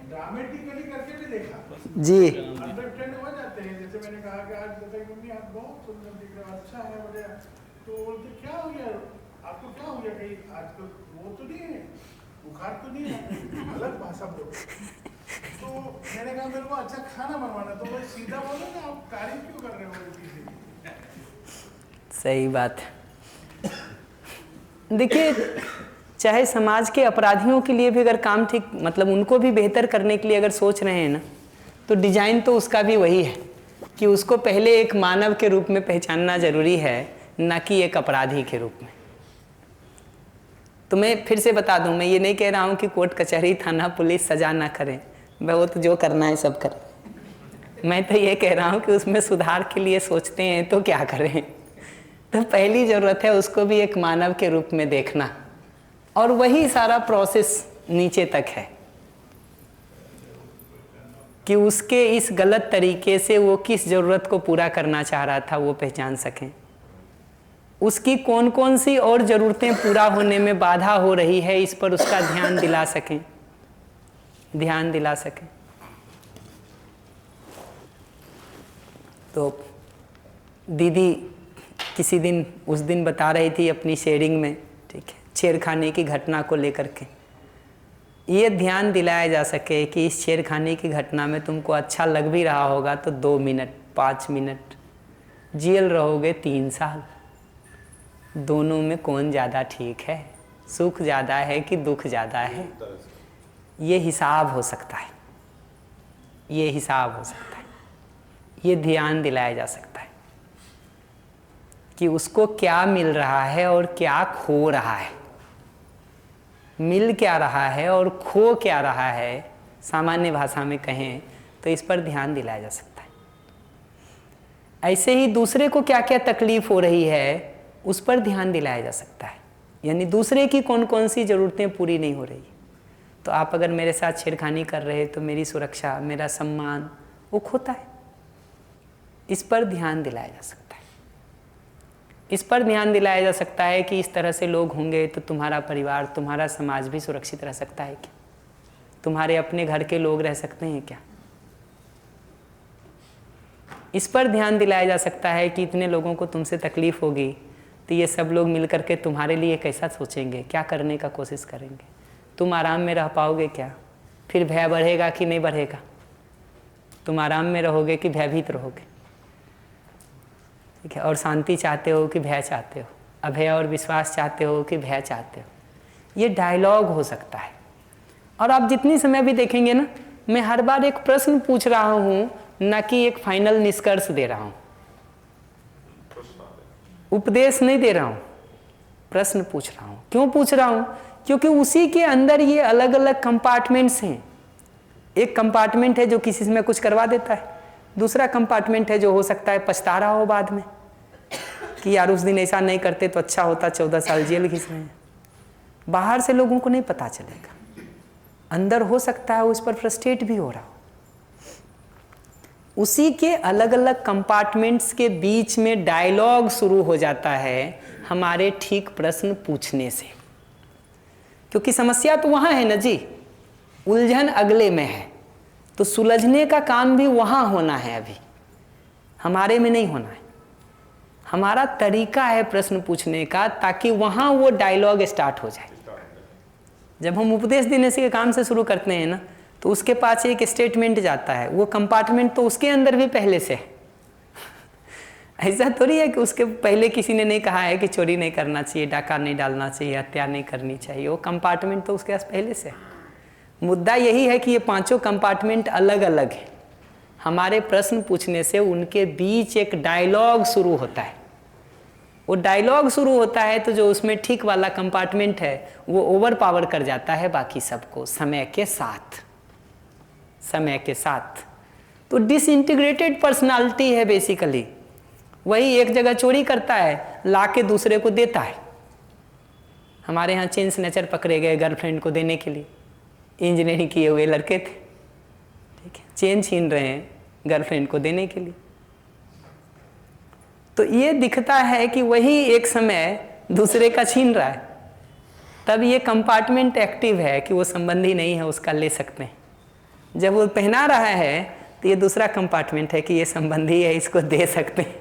ड्रामेटिकली करके भी देखा जी। अंडरस्टैंड हो जाते हैं। जैसे मैंने कहा कि आज बताइए मम्मी आप बहुत सुंदर दिख रहे हो, अच्छा है बढ़िया, तो बोलते क्या हो गया आपको, क्या हो गया, कहीं आज तो वो तो नहीं है, बुखार तो नहीं है, अलग भाषा बोलो। तो मैंने कहा मेरे को अच्छा खाना बनवाना, तो वो सीधा बोलो ना, आप तारीफ क्यों कर रहे हो उल्टी सीधी। सही बात है। देखिए, चाहे समाज के अपराधियों के लिए भी अगर काम ठीक, मतलब उनको भी बेहतर करने के लिए अगर सोच रहे हैं ना, तो डिजाइन तो उसका भी वही है कि उसको पहले एक मानव के रूप में पहचानना जरूरी है, ना कि एक अपराधी के रूप में। तो मैं फिर से बता दूं, मैं ये नहीं कह रहा हूं कि कोर्ट कचहरी थाना पुलिस सजा ना करें, वह वो तो जो करना है सब करें। मैं तो ये कह रहा हूं कि उसमें सुधार के लिए सोचते हैं तो क्या करें। तो पहली ज़रूरत है उसको भी एक मानव के रूप में देखना, और वही सारा प्रोसेस नीचे तक है कि उसके इस गलत तरीके से वो किस ज़रूरत को पूरा करना चाह रहा था वो पहचान सकें, उसकी कौन कौन सी और ज़रूरतें पूरा होने में बाधा हो रही है इस पर उसका ध्यान दिला सकें, ध्यान दिला सकें। तो दीदी किसी दिन उस दिन बता रही थी अपनी शेयरिंग में, ठीक है, छेड़खानी की घटना को लेकर के, ये ध्यान दिलाया जा सके कि इस छेड़खानी की घटना में तुमको अच्छा लग भी रहा होगा तो 2 मिनट 5 मिनट, जेल रहोगे 3 साल, दोनों में कौन ज़्यादा ठीक है, सुख ज़्यादा है कि दुख ज़्यादा है, ये हिसाब हो सकता है, ये हिसाब हो सकता है, ये ध्यान दिलाया जा सकता है कि उसको क्या मिल रहा है और क्या खो रहा है, मिल क्या रहा है और खो क्या रहा है, सामान्य भाषा में कहें तो इस पर ध्यान दिलाया जा सकता है। ऐसे ही दूसरे को क्या क्या तकलीफ हो रही है उस पर ध्यान दिलाया जा सकता है, यानी दूसरे की कौन कौन सी ज़रूरतें पूरी नहीं हो रही। तो आप अगर मेरे साथ छेड़खानी कर रहे तो मेरी सुरक्षा, मेरा सम्मान वो खोता है, इस पर ध्यान दिलाया जा सकता है। इस पर ध्यान दिलाया जा सकता है कि इस तरह से लोग होंगे तो तुम्हारा परिवार, तुम्हारा समाज भी सुरक्षित रह सकता है क्या, तुम्हारे अपने घर के लोग रह सकते हैं क्या। इस पर ध्यान दिलाया जा सकता है कि इतने लोगों को तुमसे तकलीफ़ होगी तो ये सब लोग मिलकर के तुम्हारे लिए कैसा सोचेंगे, क्या करने का कोशिश करेंगे, तुम आराम में रह पाओगे क्या, फिर भय बढ़ेगा कि नहीं बढ़ेगा, तुम आराम में रहोगे कि भयभीत रहोगे, ठीक है। और शांति चाहते हो कि भय चाहते हो, अभय और विश्वास चाहते हो कि भय चाहते हो, ये डायलॉग हो सकता है। और आप जितनी समय भी देखेंगे ना, मैं हर बार एक प्रश्न पूछ रहा हूँ, न कि एक फाइनल निष्कर्ष दे रहा हूँ, उपदेश नहीं दे रहा हूँ, प्रश्न पूछ रहा हूँ। क्यों पूछ रहा हूँ? क्योंकि उसी के अंदर ये अलग अलग कंपार्टमेंट्स हैं। एक कंपार्टमेंट है जो किसी में कुछ करवा देता है, दूसरा कंपार्टमेंट है जो हो सकता है पछता रहा हो बाद में कि यार उस दिन ऐसा नहीं करते तो अच्छा होता, 14 साल जेल घिस रहे हैं। बाहर से लोगों को नहीं पता चलेगा, अंदर हो सकता है उस पर फ्रस्ट्रेट भी हो रहा हो। उसी के अलग अलग कंपार्टमेंट्स के बीच में डायलॉग शुरू हो जाता है हमारे ठीक प्रश्न पूछने से, क्योंकि समस्या तो वहाँ है ना जी, उलझन अगले में है। तो सुलझने का काम भी वहाँ होना है, अभी हमारे में नहीं होना है। हमारा तरीका है प्रश्न पूछने का, ताकि वहाँ वो डायलॉग स्टार्ट हो जाए। जब हम उपदेश देने से काम से शुरू करते हैं ना, तो उसके पास एक स्टेटमेंट जाता है, वो कंपार्टमेंट तो उसके अंदर भी पहले से है। ऐसा थोड़ी है कि उसके पहले किसी ने नहीं कहा है कि चोरी नहीं करना चाहिए, डाका नहीं डालना चाहिए, हत्या नहीं करनी चाहिए। वो कंपार्टमेंट तो उसके पास पहले से है। मुद्दा यही है कि ये पांचों कंपार्टमेंट अलग अलग हैं। हमारे प्रश्न पूछने से उनके बीच एक डायलॉग शुरू होता है। वो डायलॉग शुरू होता है तो जो उसमें ठीक वाला कंपार्टमेंट है वो ओवर पावर कर जाता है बाकी सबको समय के साथ। समय के साथ तो डिसइंटीग्रेटेड पर्सनालिटी है बेसिकली। वही एक जगह चोरी करता है, लाके दूसरे को देता है। हमारे यहाँ चेन स्नैचर पकड़े गए गर्लफ्रेंड को देने के लिए, इंजीनियरिंग किए हुए लड़के थे, ठीक है, चेन छीन रहे हैं गर्लफ्रेंड को देने के लिए। तो ये दिखता है कि वही एक समय दूसरे का छीन रहा है, तब ये कंपार्टमेंट एक्टिव है कि वो संबंधी नहीं है, उसका ले सकते हैं। जब वो पहना रहा है तो ये दूसरा कंपार्टमेंट है कि ये संबंधी है, इसको दे सकते हैं।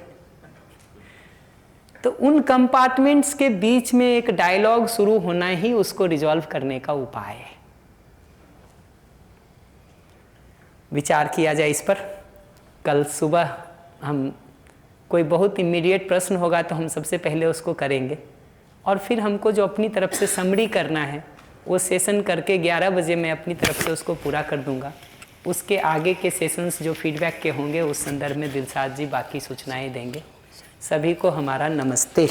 तो उन कंपार्टमेंट्स के बीच में एक डायलॉग शुरू होना ही उसको रिजॉल्व करने का उपाय है। विचार किया जाए इस पर। कल सुबह हम कोई बहुत इमीडिएट प्रश्न होगा तो हम सबसे पहले उसको करेंगे, और फिर हमको जो अपनी तरफ से समरी करना है वो सेशन करके 11 बजे मैं अपनी तरफ से उसको पूरा कर दूंगा। उसके आगे के सेशंस जो फीडबैक के होंगे उस संदर्भ में दिलशाद जी बाकी सूचनाएं देंगे। सभी को हमारा नमस्ते।